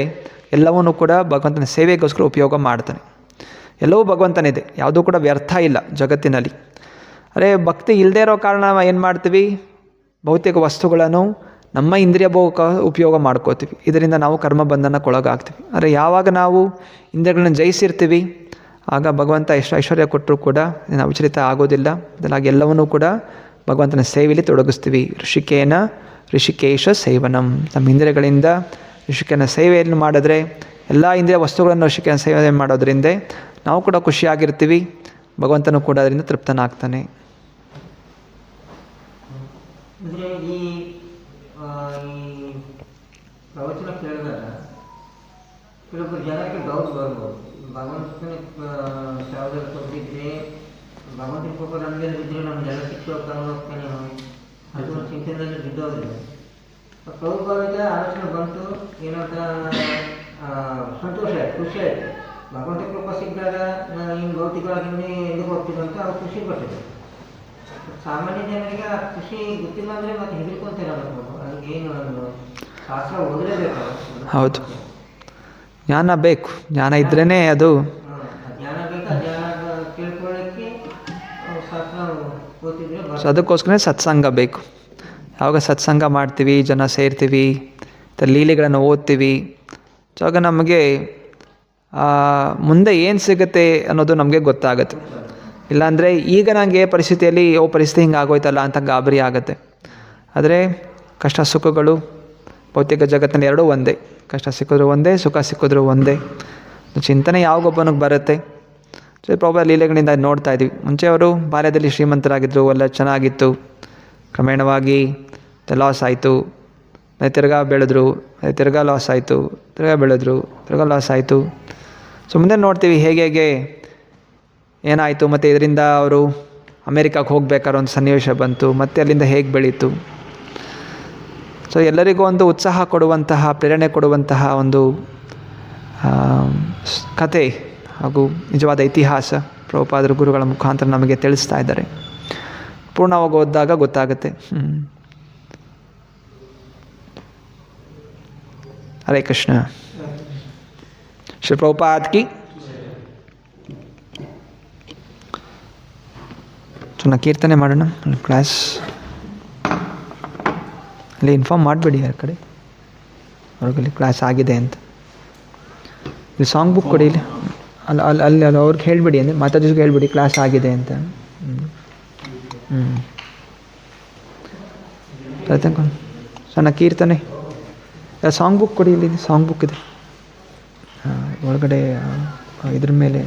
ಎಲ್ಲವನ್ನೂ ಕೂಡ ಭಗವಂತನ ಸೇವೆಗೋಸ್ಕರ ಉಪಯೋಗ ಮಾಡ್ತಾನೆ. ಎಲ್ಲವೂ ಭಗವಂತನಿದೆ, ಯಾವುದೂ ಕೂಡ ವ್ಯರ್ಥ ಇಲ್ಲ ಜಗತ್ತಿನಲ್ಲಿ. ಅರೆ ಭಕ್ತಿ ಇಲ್ಲದೇ ಇರೋ ಕಾರಣ ನಾವು ಏನು ಮಾಡ್ತೀವಿ, ಭೌತಿಕ ವಸ್ತುಗಳನ್ನು ನಮ್ಮ ಇಂದ್ರಿಯ ಭೋಗ ಉಪಯೋಗ ಮಾಡ್ಕೋತೀವಿ. ಇದರಿಂದ ನಾವು ಕರ್ಮಬಂಧನಕ್ಕೊಳಗಾಗ್ತೀವಿ. ಆದರೆ ಯಾವಾಗ ನಾವು ಇಂದ್ರಿಯಗಳನ್ನು ಜಯಿಸಿರ್ತೀವಿ ಆಗ ಭಗವಂತ ಎಷ್ಟು ಐಶ್ವರ್ಯ ಕೊಟ್ಟರೂ ಕೂಡ ನಾವು ವಿಚಲಿತ ಆಗೋದಿಲ್ಲ. ಇದರಾಗಿ ಎಲ್ಲವನ್ನೂ ಕೂಡ ಭಗವಂತನ ಸೇವೆಯಲ್ಲಿ ತೊಡಗಿಸ್ತೀವಿ. ಋಷಿಕೇಶ ಸೇವನಂ. ನಮ್ಮ ಇಂದ್ರಿಯಗಳಿಂದ ಋಷಿಕನ ಸೇವೆಯನ್ನು ಮಾಡಿದ್ರೆ, ಎಲ್ಲ ಇಂದ್ರಿಯ ವಸ್ತುಗಳನ್ನು ಋಷಿಕನ ಸೇವೆ ಮಾಡೋದ್ರಿಂದ ನಾವು ಕೂಡ ಖುಷಿಯಾಗಿರ್ತೀವಿ, ಭಗವಂತನೂ ಕೂಡ ಅದರಿಂದ ತೃಪ್ತನಾಗ್ತಾನೆ. ಅಂದರೆ ಈ ಪ್ರವಚನ ಕೇಳಿದಾಗ ಕೆಲವೊಬ್ಬರು ಜನಕ್ಕೆ ಡೌಟ್ ಬರ್ಬೋದು, ಭಗವಂತನ ಸಾವಿರ ಕೊಟ್ಟಿದ್ರೆ ಭಗವಂತನ ಕೋಪ ನಮಗೆ ಬಿದ್ದರೆ ನಮಗೆಲ್ಲ ಶಿಕ್ಷೆ ಹೋಗ್ತಾನೆ, ಅದು ಒಂದು ಚಿಂತನೆಯಲ್ಲಿ ಬಿದ್ದೋಗಿದೆ. ಪ್ರಭುಪಾದಕ್ಕೆ ಆಲೋಚನೆ ಬಂತು, ಏನಂತ ಸಂತೋಷ ಆಯ್ತು, ಖುಷಿ ಆಯಿತು. ಭಗವಂತ ಕೃಪಾ ಸಿಕ್ಕಿದಾಗ ನಾನು ಹಿಂಗೆ ಭೌತಿಕವಾಗಿ ಎಲ್ಲಿಗೆ ಹೋಗ್ತೀನಿ ಅಂತ ಅವ್ರು ಖುಷಿ ಪಟ್ಟಿದ್ರು. ಸಾಮಾನ್ಯ ಜನರಿಗೆ ಆ ಖುಷಿ ಗೊತ್ತಿಲ್ಲ ಅಂದರೆ ಮತ್ತೆ ಹೆದರ್ಕೊಂತಾರೆ ಅನ್ನೋದು. ಅದಕ್ಕೆ ಏನು ಶಾಸ್ತ್ರ ಓದಲೇಬೇಕು. ಹೌದು, ಜ್ಞಾನ ಬೇಕು, ಜ್ಞಾನ ಇದ್ರೇ ಅದು ಜ್ಞಾನ ಬೇಕು. ಆ ಜ್ಞಾನ ಕೇಳ್ಕೊಳ್ಳೋಕ್ಕೆ ಶಾಸ್ತ್ರ ಓದ್ತಿದ್ರೆ. ಸೊ ಅದಕ್ಕೋಸ್ಕರ ಸತ್ಸಂಗ ಬೇಕು. ಯಾವಾಗ ಸತ್ಸಂಗ ಮಾಡ್ತೀವಿ, ಜನ ಸೇರ್ತೀವಿ, ಲೀಲೆಗಳನ್ನು ಓದ್ತೀವಿ, ಸೊ ಆಗ ನಮಗೆ ಮುಂದೆ ಏನು ಸಿಗುತ್ತೆ ಅನ್ನೋದು ನಮಗೆ ಗೊತ್ತಾಗುತ್ತೆ. ಇಲ್ಲಾಂದರೆ ಈಗ ನನಗೆ ಪರಿಸ್ಥಿತಿಯಲ್ಲಿ ಪರಿಸ್ಥಿತಿ ಹಿಂಗೆ ಆಗೋಯ್ತಲ್ಲ ಅಂತ ಗಾಬರಿ ಆಗುತ್ತೆ. ಆದರೆ ಕಷ್ಟ ಸುಖಗಳು ಭೌತಿಕ ಜಗತ್ತಿನಲ್ಲಿ ಎರಡೂ ಒಂದೇ. ಕಷ್ಟ ಸಿಕ್ಕಿದ್ರು ಒಂದೇ, ಸುಖ ಸಿಕ್ಕಿದ್ರು ಒಂದೇ. ಚಿಂತನೆ ಯಾವಾಗೊಬ್ಬನಿಗೆ ಬರುತ್ತೆ. ಪ್ರಭುಪಾದ ಲೀಲೆಗಳಿಂದ ನೋಡ್ತಾ ಇದ್ವಿ. ಮುಂಚೆ ಅವರು ಬಾಲ್ಯದಲ್ಲಿ ಶ್ರೀಮಂತರಾಗಿದ್ದರು, ಎಲ್ಲ ಚೆನ್ನಾಗಿತ್ತು. ಕ್ರಮೇಣವಾಗಿ ಲಾಸ್ ಆಯಿತು, ತಿರ್ಗಾ ಬೆಳೆದ್ರು, ತಿರ್ಗಾ ಲಾಸ್ ಆಯಿತು, ತಿರ್ಗಾ ಬೆಳೆದ್ರು, ತಿರ್ಗಾ ಲಾಸ್ ಆಯಿತು. ಸೊ ಮುಂದೆ ನೋಡ್ತೀವಿ ಹೇಗೆ ಏನಾಯಿತು. ಮತ್ತು ಇದರಿಂದ ಅವರು ಅಮೇರಿಕಾಗೆ ಹೋಗ್ಬೇಕಾದ್ರೆ ಒಂದು ಸನ್ನಿವೇಶ ಬಂತು, ಮತ್ತು ಅಲ್ಲಿಂದ ಹೇಗೆ ಬೆಳೀತು. ಸೊ ಎಲ್ಲರಿಗೂ ಒಂದು ಉತ್ಸಾಹ ಕೊಡುವಂತಹ, ಪ್ರೇರಣೆ ಕೊಡುವಂತಹ ಒಂದು ಕತೆ ಹಾಗೂ ನಿಜವಾದ ಇತಿಹಾಸ ಪ್ರಭುಪಾದರು ಗುರುಗಳ ಮುಖಾಂತರ ನಮಗೆ ತಿಳಿಸ್ತಾ ಇದ್ದಾರೆ. ಪೂರ್ಣವಾಗಿ ಓದಿದಾಗ ಗೊತ್ತಾಗುತ್ತೆ. ಹರೇ ಕೃಷ್ಣ. ಶ್ರೀ ಪ್ರಭುಪಾದ್ ಕಿ. ಸೊ ಕೀರ್ತನೆ ಮಾಡೋಣ ಕ್ಲಾಸ್. ಅಲ್ಲಿ ಇನ್ಫಾರ್ಮ್ ಮಾಡಬೇಡಿ ಯಾರ ಕಡೆ ಅವ್ರಿಗಲ್ಲಿ ಕ್ಲಾಸ್ ಆಗಿದೆ ಅಂತ. ಇಲ್ಲಿ ಸಾಂಗ್ ಬುಕ್ ಕೊಡಿ. ಇಲ್ಲಿ ಅಲ್ಲಿ ಅವ್ರಿಗೆ ಹೇಳ್ಬಿಡಿ, ಅಂದರೆ ಮಾತಾಡೋರಿಗೆ ಹೇಳ್ಬಿಡಿ ಕ್ಲಾಸ್ ಆಗಿದೆ ಅಂತ. ಸಣ್ಣ ಕೀರ್ತನೆ ಸಾಂಗ್ ಬುಕ್ ಕೊಡಿ. ಇಲ್ಲಿ ಸಾಂಗ್ ಬುಕ್ ಇದೆ ಒಳಗಡೆ, ಇದ್ರ ಮೇಲೆ